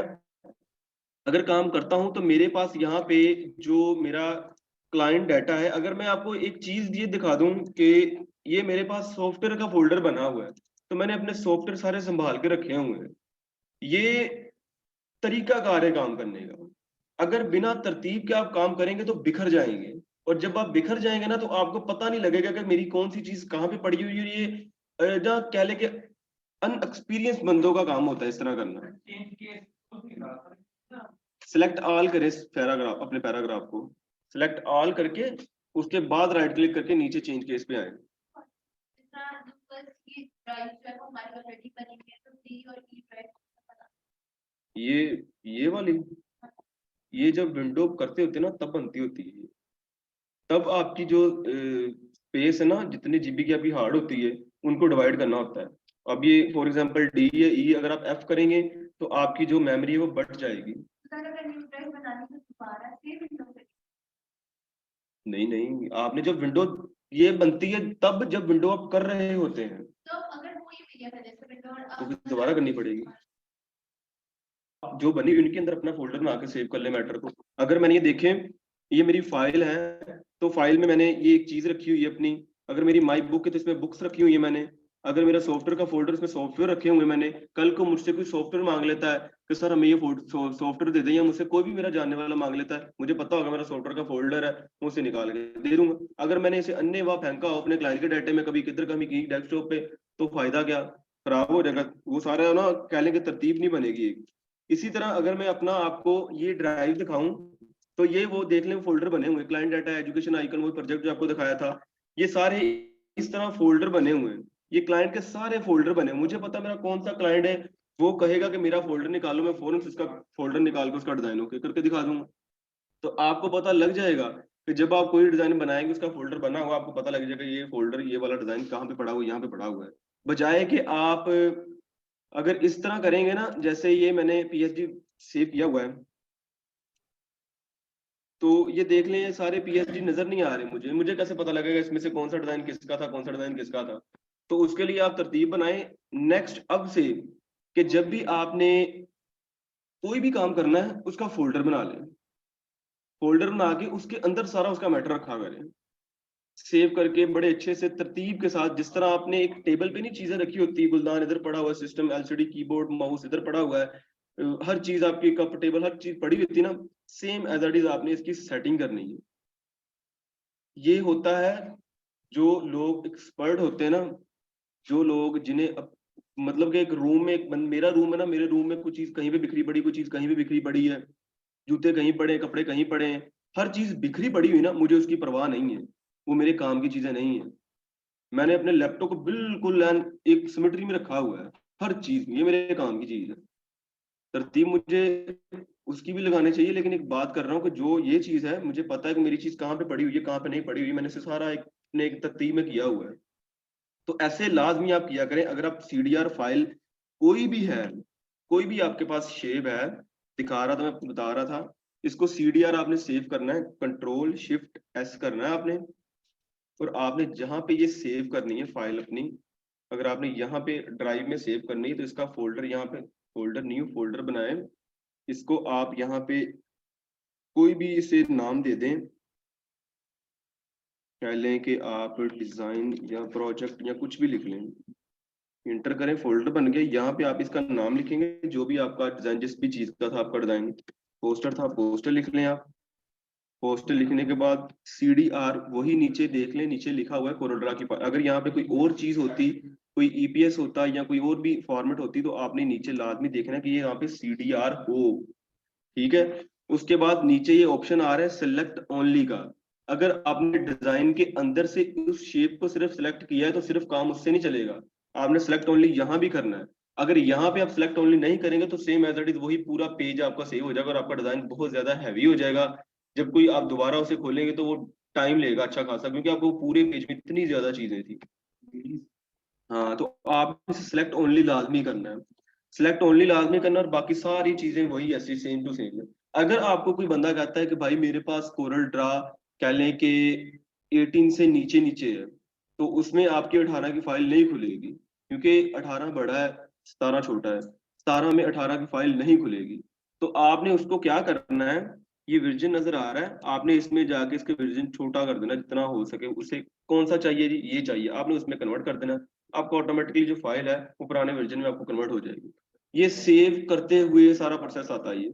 अगर काम करता हूं तो मेरे पास यहाँ पे जो मेरा क्लाइंट डाटा है, अगर मैं आपको एक चीज ये दिखा दूं कि ये मेरे पास सॉफ्टवेयर का फोल्डर बना हुआ है, तो मैंने अपने सॉफ्टवेयर सारे संभाल के रखे हुए हैं। ये तरीकाकार है काम करने का। अगर बिना तरतीब के आप काम करेंगे तो बिखर जाएंगे, और जब आप बिखर जाएंगे ना, तो आपको पता नहीं लगेगा कि मेरी कौन सी चीज कहाँ पे पड़ी हुई है। ये जहाँ कह ले कि अनएक्सपीरियंस बंदों का काम होता है इस तरह करना। सिलेक्ट ऑल करें पैराग्राफ, अपने पैराग्राफ को सिलेक्ट ऑल करके उसके बाद राइट क्लिक करके नीचे चेंज केस पे आए। ये वाली, ये जब विंडो करते होते ना तब बनती होती है। तब आपकी जो स्पेस है ना, जितनी जीबी की आपकी हार्ड होती है, उनको डिवाइड करना होता है। अब ये फॉर एग्जांपल डी या ई अगर आप एफ करेंगे तो आपकी जो मेमोरी है वो बढ़ जाएगी। नहीं नहीं, आपने जब विंडो ये बनती है तब जब विंडो आप कर रहे होते हैं, तो अगर वो ये तो फिर दोबारा करनी पड़ेगी। जो बनी उनके अंदर अपना फोल्डर बना के सेव कर ले मैटर को। अगर मैंने ये देखें, ये मेरी फाइल है, तो फाइल में मैंने ये एक चीज रखी हुई है अपनी, अगर मेरी माई बुक है तो इसमें बुक्स रखी हुई है मैंने, अगर मेरा सॉफ्टवेयर का फोल्डर इसमें सॉफ्टवेयर रखे हुए मैंने, कल को मुझसे कोई सॉफ्टवेयर मांग लेता है कि सर हमें ये सॉफ्टवेयर दे दें, या मुझसे कोई भी मेरा जानने वाला मांग लेता है, मुझे पता होगा मेरा सॉफ्टवेयर का फोल्डर है, मैं उसे निकाल के दे दूंगा। अगर मैंने इसे अन्य वहां फेंका हो अपने क्लाइंट के डाटे में, कभी किधर कभी की डेस्कटॉप पे, तो फायदा क्या, खराब हो जाएगा वो सारा ना, कह लेंगे तरतीब नहीं बनेगी एक। इसी तरह अगर मैं अपना आपको ये ड्राइव दिखाऊं, तो ये वो देख लें फोल्डर बने हुए, क्लाइंट डाटा, एजुकेशन आइकन, वो प्रोजेक्ट जो आपको दिखाया था, ये सारे इस तरह फोल्डर बने हुए हैं। ये क्लाइंट के सारे फोल्डर बने, मुझे पता मेरा कौन सा क्लाइंट है, वो कहेगा कि मेरा फोल्डर निकालो, मैं फौरन से इसका फोल्डर निकाल के उसका डिजाइन ओके करके दिखा दूंगा। तो आपको पता लग जाएगा कि जब आप कोई डिजाइन बनाएंगे उसका फोल्डर बना हुआ, आपको पता लग जाएगा ये फोल्डर, ये वाला डिजाइन कहाँ पे पड़ा हुआ है, यहाँ पे पड़ा हुआ है। बजाय कि आप अगर इस तरह करेंगे ना, जैसे ये मैंने पीएचडी सेव किया हुआ है, तो ये देख लें, ये सारे पीएचडी नजर नहीं आ रहे मुझे, मुझे कैसे पता लगेगा इसमें से कौन सा डिजाइन किसका था, कौन सा डिजाइन किसका था। तो उसके लिए आप तरतीब बनाएं नेक्स्ट अब से, कि जब भी आपने कोई भी काम करना है उसका फोल्डर बना लें, फोल्डर बना के उसके अंदर सारा उसका मैटर रखा करें, सेव करके बड़े अच्छे से तरतीब के साथ, जिस तरह आपने एक टेबल पे नहीं चीजें रखी होती है, गुलदान इधर पड़ा हुआ है, सिस्टम एलसीडी कीबोर्ड माउस इधर पड़ा हुआ है, हर चीज आपकी कप टेबल हर चीज पड़ी हुई थी ना, सेम एज इट इज आपने इसकी सेटिंग करनी है। ये होता है जो लोग एक्सपर्ट होते हैं ना, जो लोग जिन्हें मतलब कि एक रूम में मेरा रूम है ना, मेरे रूम में कुछ चीज कहीं पे बिखरी पड़ी, कुछ चीज कहीं पे बिखरी पड़ी है, जूते कहीं पड़े, कपड़े कहीं पड़े हैं, हर चीज बिखरी पड़ी हुई ना, मुझे उसकी परवाह नहीं है, वो मेरे काम की चीजें नहीं है। मैंने अपने लैपटॉप को बिल्कुल एक सिमेट्री में रखा हुआ है, हर चीज ये मेरे काम की चीज है। तरतीब मुझे उसकी भी लगानी चाहिए, लेकिन एक बात कर रहा हूँ कि जो ये चीज है, मुझे पता है कि मेरी चीज कहाँ पे पड़ी हुई है, कहाँ पे नहीं पड़ी हुई, मैंने इसे सारा एक तरतीब में किया हुआ है। तो ऐसे लाजमी आप किया करें। अगर आप सीडीआर फाइल कोई भी है, कोई भी आपके पास शेप है, दिखा रहा था मैं आपको बता रहा था, इसको सीडीआर आपने सेव करना है, कंट्रोल शिफ्ट एस करना है आपने, और आपने जहां पे ये सेव करनी है फाइल अपनी, अगर आपने यहाँ पे ड्राइव में सेव करनी है तो इसका फोल्डर यहाँ पे, फोल्डर न्यू फोल्डर बनाए, इसको आप यहाँ पे कोई भी इसे नाम दे दें, कह लें कि आप डिजाइन या प्रोजेक्ट या कुछ भी लिख लें, इंटर करें, फोल्डर बन गया, यहाँ पे आप इसका नाम लिखेंगे, जो भी आपका डिजाइन जिस भी चीज का था आपका डिजाइन, पोस्टर था पोस्टर लिख लें आप। पोस्टर लिखने के बाद सीडीआर वही नीचे देख लें, नीचे लिखा हुआ है कोरोड्रा की अगर यहाँ पे कोई और चीज होती, कोई ईपीएस होता या कोई और भी फॉर्मेट होती, तो आपने नीचे लाजमी देखना कि ये यहाँ पे सीडीआर हो, ठीक है। उसके बाद नीचे ये ऑप्शन आ रहा है सिलेक्ट ओनली का, अगर आपने डिजाइन के अंदर से उस शेप को सिर्फ सिलेक्ट किया है तो सिर्फ काम उससे नहीं चलेगा, आपने सेलेक्ट ओनली यहाँ भी करना है। अगर यहाँ पे आप सेलेक्ट ओनली नहीं करेंगे तो सेम एज इट इज वही पूरा पेज आपका सेव हो जाएगा और आपका डिजाइन बहुत ज्यादा हैवी हो जाएगा। जब कोई आप दोबारा उसे खोलेंगे तो वो टाइम लेगा अच्छा खासा, क्योंकि आपको पूरे पेज में इतनी ज्यादा चीजें थी। हाँ, तो आप सिलेक्ट ओनली लाजमी करना है, सिलेक्ट ओनली लाजमी करना, और बाकी सारी चीजें वही ऐसी सेम टू सेम है। अगर आपको कोई बंदा कहता है कि भाई मेरे पास कोरल ड्रा कह लें कि 18 से नीचे नीचे है, तो उसमें आपकी 18 की फाइल नहीं खुलेगी, क्योंकि 18 बड़ा है, 17 छोटा है, 17 में 18 की फाइल नहीं खुलेगी। तो आपने उसको क्या करना है, ये वर्जन नजर आ रहा है, आपने इसमें जाके इसके वर्जन छोटा कर देना जितना हो सके, उसे कौन सा चाहिए जी, ये चाहिए, आपने उसमें कन्वर्ट कर देना, आपको ऑटोमेटिकली जो फाइल है वो पुराने वर्जन में आपको कन्वर्ट हो जाएगी। ये सेव करते हुए सारा प्रोसेस आता है, ये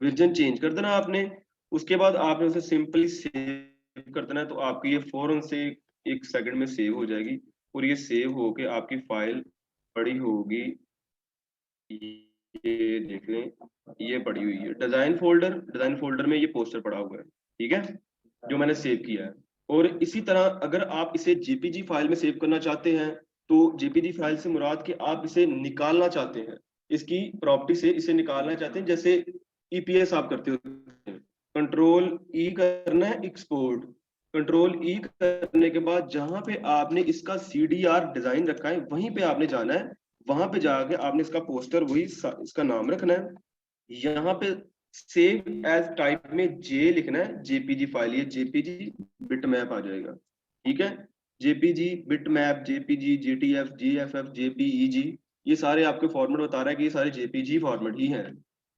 वर्जन चेंज कर देना आपने, उसके बाद आपने उसे सिंपली सेव कर देना है, तो आपकी ये फौरन से 1 सेकंड में सेव हो जाएगी, और ये सेव होके आपकी फाइल बड़ी होगी। ये देख लें, ये पड़ी हुई है डिजाइन फोल्डर, डिजाइन फोल्डर में ये पोस्टर पड़ा हुआ है, ठीक है, जो मैंने सेव किया है। और इसी तरह अगर आप इसे जेपीजी फाइल में सेव करना चाहते हैं, तो जेपीजी फाइल से मुराद कि आप इसे निकालना चाहते हैं, इसकी प्रॉपर्टी से इसे निकालना चाहते हैं, जैसे ईपीएस आप करते हो, कंट्रोल ई करना है एक्सपोर्ट, कंट्रोल ई करने के बाद जहां पे आपने इसका सीडीआर डिजाइन रखा है वहीं पे आपने जाना है, वहां पे जाके आपने इसका पोस्टर वही इसका नाम रखना है, यहाँ पे सेव एज टाइप में जे लिखना है, जेपीजी फाइल, ये जेपीजी बिटमैप आ जाएगा, ठीक है, जेपीजी बिटमैप, जेपीजी, जेटीएफ, जीएफएफ, जेपीईजी, ये सारे आपके फॉर्मेट बता रहा है कि ये सारे जेपीजी फॉर्मेट ही हैं।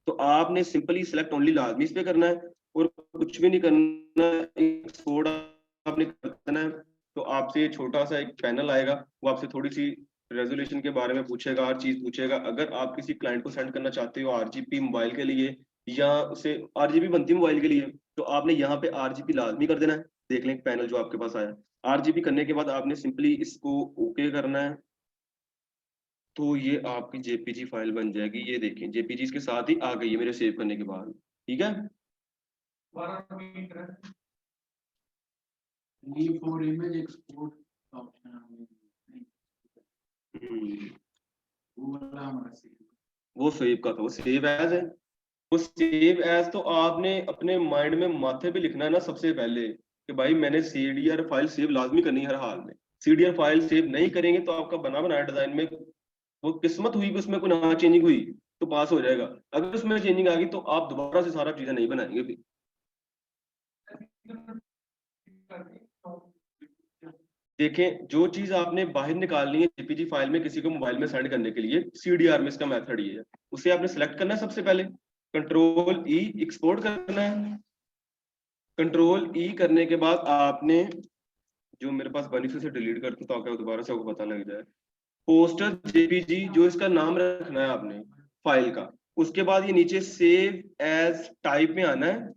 तो आपने सिंपली सिलेक्ट ओनली लाजमी इस पे करना है, और कुछ भी नहीं करना, एक्सपोर्ट आपने करना है, तो आपसे छोटा सा एक पैनल आएगा, वो आपसे थोड़ी सी रेजोल्यूशन के बारे में पूछेगा, हर चीज पूछेगा। अगर आप किसी क्लाइंट को सेंड करना चाहते हो आरजीपी मोबाइल के लिए, या उसे आरजीबी बनती है मोबाइल के लिए, तो आपने यहाँ पे आरजीबी लाजमी कर देना है। देख लें पैनल जो आपके पास आया, आरजीबी करने के बाद आपने सिंपली इसको ओके करना है, तो ये आपकी जेपीजी फाइल बन जाएगी। ये देखें जेपीजी इसके साथ ही आ गई है मेरे सेव करने के बाद। ठीक है, leave for image export option hmm, वो वाला हमारा सेव वो सेव का था, वो सेव एज है। वो सेव एज तो आपने अपने माइंड में माथे पे लिखना है ना सबसे पहले, कि भाई मैंने सीडीआर फाइल सेव लाजमी करनी है हर हाल में। सीडीआर फाइल सेव नहीं करेंगे तो आपका बना बनाया डिजाइन में वो किस्मत हुई कि उसमें कोई ना चेंजिंग हुई तो पास हो जाएगा। अगर उसमें चेंजिंग आ गई तो आप दोबारा से सारा चीजें नहीं बनाएंगे फिर। देखें जो चीज आपने बाहर निकालनी है जेपीजी फाइल में किसी को मोबाइल में सेंड करने के लिए, सीडीआर में इसका मेथड ये है। उसे आपने सेलेक्ट करना है सबसे पहले, कंट्रोल ई एक्सपोर्ट करना है। कंट्रोल ई करने के बाद आपने, जो मेरे पास बनी से डिलीट करते तो आपको दोबारा से आपको पता लग जाए, पोस्टर जेपीजी जो इसका नाम रखना है आपने फाइल का। उसके बाद ये नीचे सेव एज टाइप में आना है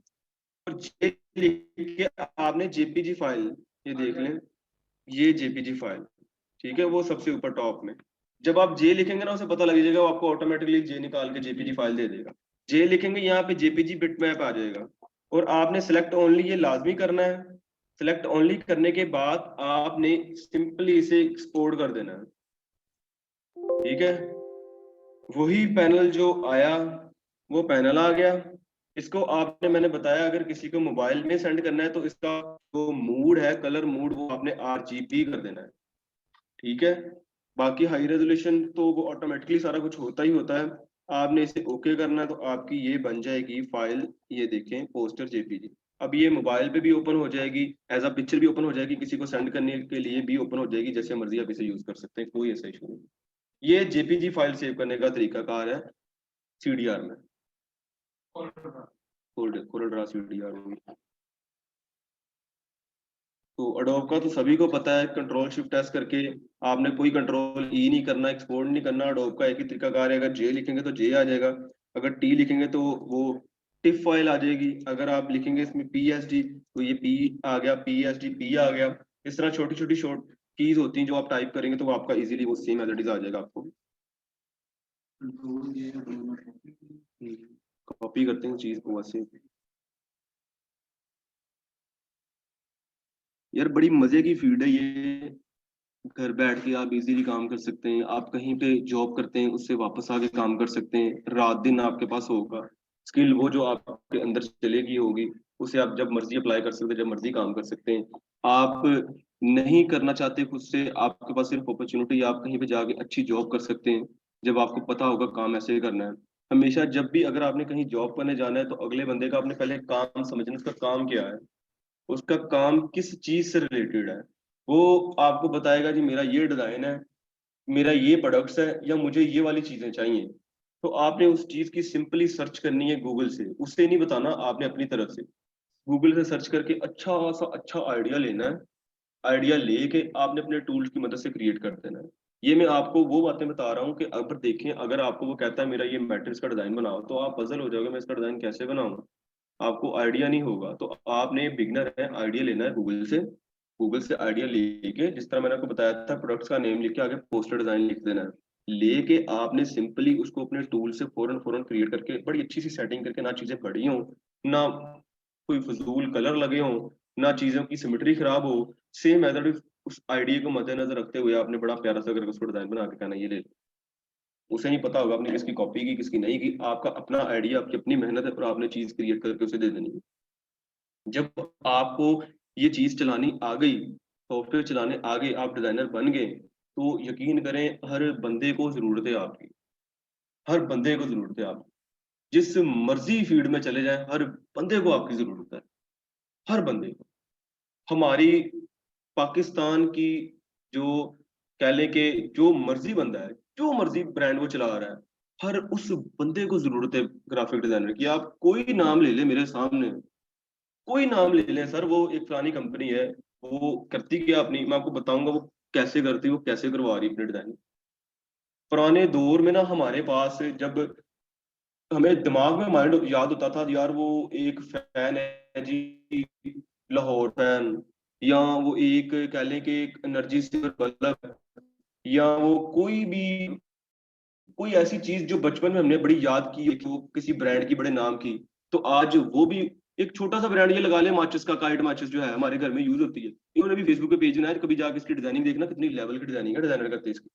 और जे लिख के आपने जेपीजी फाइल, ये देख लें ये जेपीजी फाइल, ठीक है, वो सबसे ऊपर टॉप में। जब आप जे लिखेंगे ना उसे पता लग जाएगा, वो आपको ऑटोमेटिकली जे निकाल के जेपीजी फाइल दे देगा। जे लिखेंगे यहाँ पे जेपीजी बिटमैप आ जाएगा, और आपने सेलेक्ट ओनली ये लाजमी करना है। सेलेक्ट ओनली करने के बाद आपने सिंपली इसे एक्सपोर्ट कर देना है। ठीक है, वही पैनल जो आया वो पैनल आ गया। इसको आपने, मैंने बताया अगर किसी को मोबाइल में सेंड करना है तो इसका वो मूड है, कलर मूड, वो आपने आरजीबी कर देना है। ठीक है, बाकी हाई रेजोल्यूशन तो वो ऑटोमेटिकली सारा कुछ होता ही होता है। आपने इसे ओके करना है तो आपकी ये बन जाएगी फाइल। ये देखें पोस्टर जेपीजी, अब ये मोबाइल पे भी ओपन हो जाएगी, एज अ पिक्चर भी ओपन हो जाएगी, किसी को सेंड करने के लिए भी ओपन हो जाएगी, जैसे मर्जी आप इसे यूज कर सकते हैं, कोई ऐसा इशू नहीं। ये जेपीजी फाइल सेव करने का तरीकाकार है सीडीआर में, कोरल ड्रा सीडीआर में। तो अडोब का तो सभी को पता है, कंट्रोल शिफ्ट एस करके आपने कोई कंट्रोल ई नहीं करना, एक्सपोर्ट नहीं करना। अडोब का एक ही तरीकाकार है, अगर जे लिखेंगे तो जे आ जाएगा, अगर टी लिखेंगे तो वो टिफ फाइल आ जाएगी, अगर आप लिखेंगे इसमें पी एस डी तो ये पी आ गया, पी एस डी पी आ गया। इस तरह छोटी छोटी शॉर्ट कीज होती हैं जो आप टाइप करेंगे तो वो आपका इजीली वो सेम एज इट इज आ जाएगा आपको। कंट्रोल ये कॉपी करते हैं चीज को वैसे। यार बड़ी मजे की फील्ड है ये, घर बैठ के आप इजीली काम कर सकते हैं। आप कहीं पे जॉब करते हैं उससे वापस आके काम कर सकते हैं, रात दिन आपके पास होगा स्किल, वो जो आपके अंदर चलेगी होगी, उसे आप जब मर्जी अप्लाई कर सकते हैं, जब मर्जी काम कर सकते हैं। आप नहीं करना चाहते खुद से, आपके पास सिर्फ अपॉर्चुनिटी, आप कहीं पे जाके अच्छी जॉब कर सकते हैं जब आपको पता होगा काम ऐसे ही करना है। हमेशा जब भी अगर आपने कहीं जॉब करने जाना है तो अगले बंदे का आपने पहले काम समझना, उसका काम क्या है, उसका काम किस चीज से रिलेटेड है। वो आपको बताएगा जी मेरा ये डिजाइन है, मेरा ये प्रोडक्ट्स है, या मुझे ये वाली चीजें चाहिए। तो आपने उस चीज की सिंपली सर्च करनी है गूगल से, उससे नहीं बताना आपने अपनी तरफ से। गूगल से सर्च करके अच्छा सा अच्छा आइडिया लेना है, आइडिया लेके आपने अपने टूल्स की मदद से क्रिएट कर देना है। ये मैं आपको वो बातें बता रहा हूँ कि अगर देखें, अगर आपको वो कहता है मेरा ये मैट्रिक्स का डिजाइन बनाओ, तो आप पजल हो जाओगे मैं इसका डिजाइन कैसे बनाऊं, आपको आइडिया नहीं होगा। तो आपने बिगनर है, आइडिया लेना है गूगल से। गूगल से आइडिया लेके, जिस तरह मैंने आपको बताया था, प्रोडक्ट्स का नेम लिख के आगे पोस्टर डिजाइन लिख देना है। लेके आपने सिंपली उसको अपने टूल से फौरन फौरन क्रिएट करके बड़ी अच्छी सी सेटिंग करके, ना चीजें बड़ी हों, ना कोई फजूल कलर लगे हों, ना चीजों की सिमेट्री खराब हो, सेम मेथड उस आइडिया को मद्देनजर रखते हुए आपने बड़ा प्यारा सा करके उसको डिजाइन बना के कहना ये ले लो। उसे नहीं पता होगा आपने किसकी कॉपी की किसकी नहीं की, आपका अपना आइडिया, आपकी अपनी मेहनत है और आपने चीज क्रिएट करके उसे दे देनी है। जब आपको ये चीज चलानी आ गई, सॉफ्टवेयर चलाने आ गए, आप डिजाइनर बन गए, तो यकीन करें हर बंदे को जरूरत है आपकी, हर बंदे को जरूरत है आपकी। जिस मर्जी फील्ड में चले जाएं, हर बंदे को आपकी जरूरत है, हर बंदे को। हमारी पाकिस्तान की जो कह लें कि जो मर्जी बंदा है, जो मर्जी ब्रांड वो चला रहा है, हर उस बंदे को जरूरत है ग्राफिक डिजाइनर की। आप कोई नाम ले ले मेरे सामने, कोई नाम ले लें सर, वो एक फलानी कंपनी है, वो करती क्या अपनी, मैं आपको बताऊंगा वो कैसे करती, वो कैसे करवा रही अपनी डिजाइनिंग। पुराने दौर में ना हमारे पास जब हमें दिमाग में माइंड याद होता था यार वो एक फैन है जी, लाहौर फैन, या वो एक कह लें कि एक एनर्जी सेवर बल्ब, या वो कोई ऐसी चीज जो बचपन में हमने बड़ी याद की है कि वो किसी ब्रांड की बड़े नाम की, तो आज वो भी एक छोटा सा ब्रांड, ये लगा ले माचिस का, काइट माचिस जो है हमारे घर में यूज होती है, इन्होंने भी फेसबुक पे पेज बनाया, कभी जाके इसकी डिजाइनिंग देखना कितनी लेवल की डिजाइनिंग है, डिजाइनर करते हैं इसकी।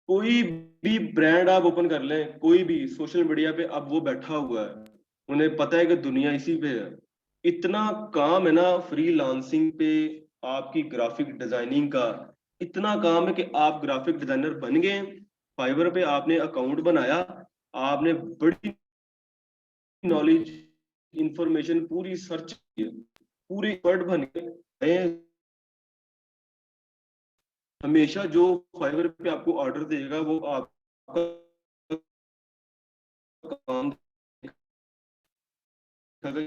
कोई भी ब्रांड आप ओपन कर लें, कोई भी सोशल मीडिया पे, अब वो बैठा हुआ है, उन्हें पता है कि दुनिया इसी पे है। इतना काम है ना फ्रीलांसिंग पे, आपकी ग्राफिक डिजाइनिंग का इतना काम है कि आप ग्राफिक डिजाइनर बन गए, फाइवर पे आपने अकाउंट बनाया, आपने बड़ी नॉलेज इंफॉर्मेशन पूरी सर्च की है, पूरे एक्सपर्ट बन गए। हमेशा जो फाइवर पे आपको ऑर्डर देगा वो आपका काम देखेगा,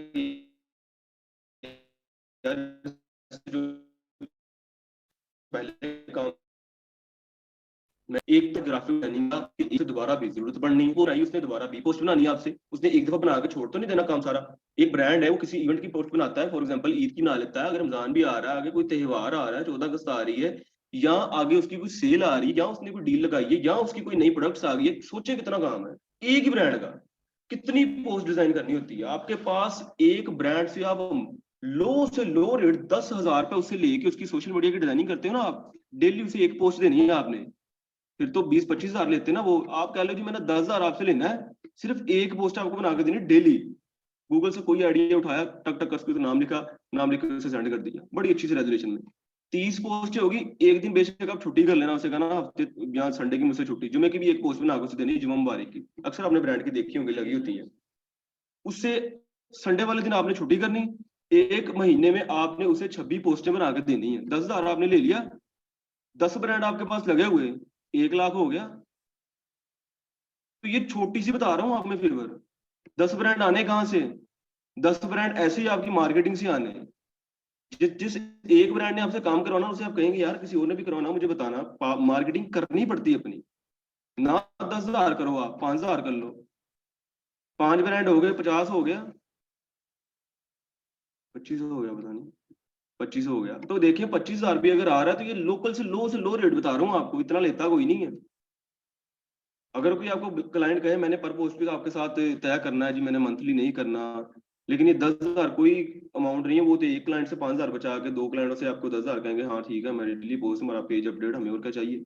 यार जो पहले काम, मैं एक तो ग्राफिक डिजाइनिंग का, एक से दोबारा भी जरूरत पड़नी है, वो रही उसने दोबारा भी पोस्ट बनानी है आपसे, उसने एक दफा बना के छोड़ तो नहीं देना काम सारा। एक ब्रांड है वो किसी इवेंट की पोस्ट बनाता है, फॉर एग्जांपल ईद की बना लेता है, अगर रमजान भी आ रहा है, आगे कोई त्योहार आ रहा है, 14 अगस्त आ रही है, या आगे उसकी कोई सेल आ रही है, या उसने कोई डील लगाई है, या उसकी कोई नई प्रोडक्ट्स आ गई है, सोचे कितना काम है एक ही ब्रांड का, कितनी पोस्ट डिजाइन करनी होती है आपके पास। एक ब्रांड से आप लो से लो रेट 10,000 पे उससे लेके उसकी सोशल मीडिया की डिजाइनिंग करते हो ना आप, डेली उसे एक पोस्ट देनी है आपने, फिर तो 20-25 हजार लेते हैं ना वो। आप कह लो जी मैंने 10,000 आपसे लेना है, सिर्फ एक पोस्ट आपको बना के देनी डेली। गूगल से कोई आइडिया उठाया, टक टक कर उसके नाम लिखा, नाम लिख के उसे सेंड कर दिया बड़ी अच्छी सी रेजोल्यूशन में। 30 पोस्ट होगी, एक दिन बेशक आप छुट्टी कर लेना, उसे कहना हफ्ते यहाँ संडे की मुझसे छुट्टी, जुम्मे की भी एक पोस्ट बना के उसे देनी, जुम्मा मुबारक की, अक्सर आपने ब्रांड की देखी होंगी लगी होती है उससे। संडे वाले दिन आपने छुट्टी करनी, एक महीने में आपने उसे 26 पोस्टें बना के देनी है, 10,000 आपने ले लिया, 10 ब्रांड आपके पास लगे हुए, 1 लाख हो गया। तो ये छोटी सी बता रहा हूँ आप में फेवर, 10 ब्रांड आने कहाँ से, 10 ब्रांड ऐसे ही आपकी मार्केटिंग से आने हैं। जिस एक ब्रांड ने आपसे काम करवाना उसे आप कहेंगे यार किसी और ने भी करवाना मुझे बताना, मार्केटिंग करनी पड़ती है अपनी। ना 10,000 करो, आप 5,000 कर लो, 5 ब्रांड हो गए, 50 हो गया, 25 हो गया, पता नहीं 25 हो गया, तो देखिए 25,000 भी अगर आ रहा है तो ये लोकल से लो रेट बता रहा हूँ आपको, इतना लेता कोई नहीं है। अगर कोई आपको क्लाइंट कहे मैंने पर पोस्ट पे आपके साथ तय करना है जी, मैंने मंथली नहीं करना, लेकिन ये 10,000 कोई अमाउंट नहीं है, वो तो एक क्लाइंट से 5,000 बचा के दो क्लाइंटों से आपको 10,000 कहेंगे, हाँ ठीक है मेरे डेली पोस्ट, हमारा पेज अपडेट, हमें और क्या चाहिए।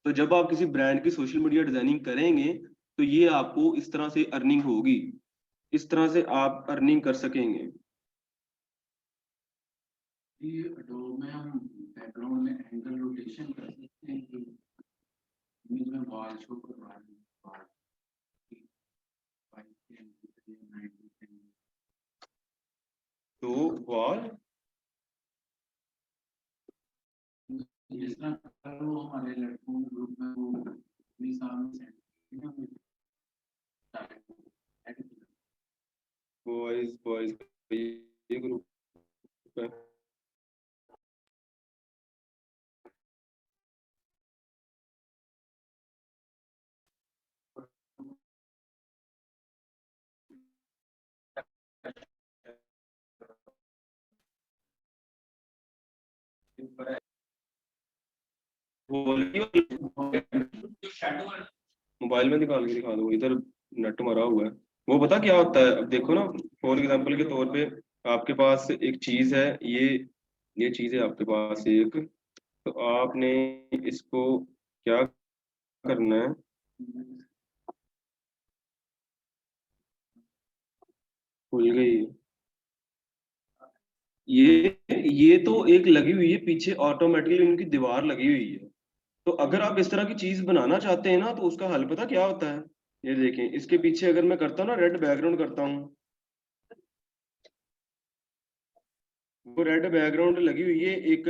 तो जब आप किसी ब्रांड की सोशल मीडिया डिजाइनिंग करेंगे तो ये आपको इस तरह से अर्निंग होगी, इस तरह से आप अर्निंग कर सकेंगे। ये एडोब में हम बैकग्राउंड में एंगल रोटेशन कर सकते हैं कि इमेज में वॉल शो करवा दें, वॉल की 5 के एंगल या 90 के एंगल। तो वॉल जिस तरह कल वो हमारे लड़कों के ग्रुप में वो अपनी सामने सेंड किया ना, मुझे टाइप एडिट बॉयज बॉयज ये ग्रुप है। मोबाइल में निकाल के दिखा दो, इधर नेट मरा हुआ है। वो पता क्या होता है, अब देखो ना, फॉर एग्जांपल के तौर पे आपके पास एक चीज है, ये चीज है आपके पास एक, तो आपने इसको क्या करना है, भूल गई। ये तो एक लगी हुई है पीछे, ऑटोमेटिकली उनकी दीवार लगी हुई है। तो अगर आप इस तरह की चीज बनाना चाहते हैं ना तो उसका हल पता क्या होता है, ये देखें इसके पीछे अगर मैं करता हूँ ना रेड बैकग्राउंड करता हूँ, वो रेड बैकग्राउंड लगी हुई है एक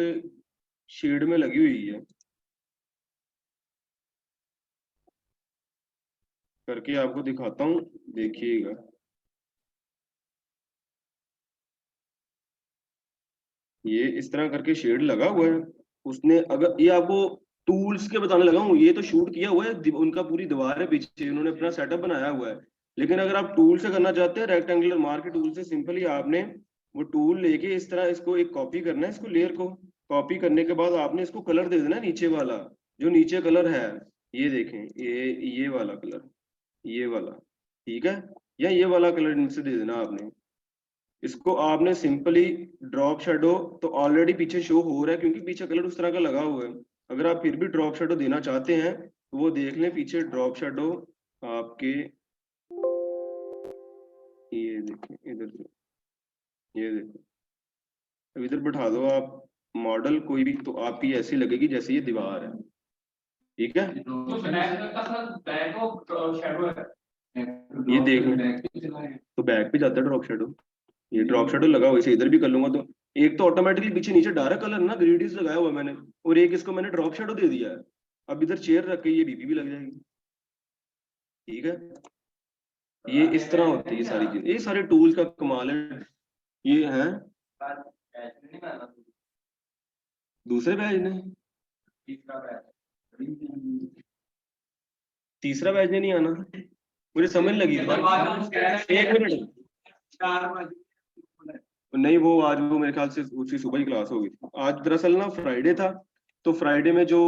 शेड में लगी हुई है, करके आपको दिखाता हूँ, देखिएगा। ये इस तरह करके शेड लगा हुआ है उसने। अगर ये आपको टूल्स के बताने लगा हूँ, ये तो शूट किया हुआ है, उनका पूरी दीवार है पीछे, उन्होंने अपना सेटअप बनाया हुआ है। लेकिन अगर आप टूल से करना चाहते हैं, रेक्टेंगुलर मार्क के टूल से, सिंपली आपने वो टूल लेके इस तरह इसको एक कॉपी करना है, इसको लेयर को कॉपी करने के बाद आपने इसको कलर दे देना है, नीचे वाला जो नीचे कलर है, ये देखें, ये वाला कलर, ये वाला, ठीक है, या ये वाला कलर इनसे दे देना आपने। इसको आपने सिंपली ड्रॉप शेडो तो ऑलरेडी पीछे शो हो रहा है क्योंकि पीछे कलर उस तरह का लगा हुआ है। अगर आप फिर भी ड्रॉप शेडो देना चाहते हैं तो वो देख लें, पीछे ड्रॉप शेडो आपके, ये देखें इधर से, ये देखें, अब इधर बैठा दो आप मॉडल कोई भी, तो आपकी ऐसी लगेगी जैसे ये दीवार है, ठीक है। तो ब्लैक का सर बैक और शैडो है, ये देख लें, बैक पे चला है। तो बैक पे जाता है ड्रॉप शेडो, ये ड्रॉप शेडो लगा हुआ है, इसे इधर भी कर लूंगा तो एक तो ऑटोमेटिकली पीछे नीचे डार्क कलर ना ग्रेडियंट्स लगाया हुआ है मैंने, और एक इसको मैंने ड्रॉप शेडो दे दिया है। अब इधर चेयर रख के ये बीबी भी लग जाएगी, ठीक है। ये इस तरह होती है सारी चीज, ये सारे टूल्स का कमाल है। ये है दूसरे बैच ने, तीसरा बैच ने नहीं आना, मुझे समझ लगी थी बात। एक मिनट, नहीं वो आज वो मेरे ख्याल से उसकी सुबह ही क्लास होगी। आज दरअसल ना फ्राइडे था, तो फ्राइडे में जो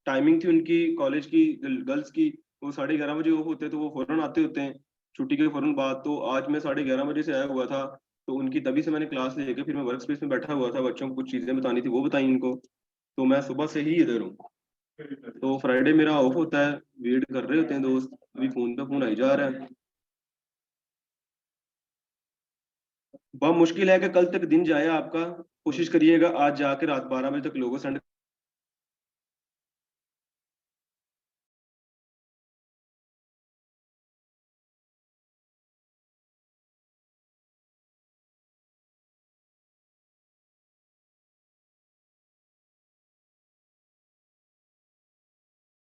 टाइमिंग थी उनकी कॉलेज की गर्ल्स की, वो 11:30 बजे ऑफ होते, तो वो फौरन आते होते हैं छुट्टी के फौरन बाद। तो आज मैं 11:30 बजे से आया हुआ था, तो उनकी तभी से मैंने क्लास लेके फिर मैं वर्क स्पेस में बैठा हुआ था, बच्चों को कुछ चीजें बतानी थी वो बताई इनको, तो मैं सुबह से ही इधर हूँ। तो फ्राइडे मेरा ऑफ होता है, वेट कर रहे होते हैं दोस्त, अभी फोन पे फोन आई जा रहा है। बहुत मुश्किल है कि कल तक दिन जाए आपका, कोशिश करिएगा आज जाके रात 12 बजे तक लोगो सेंड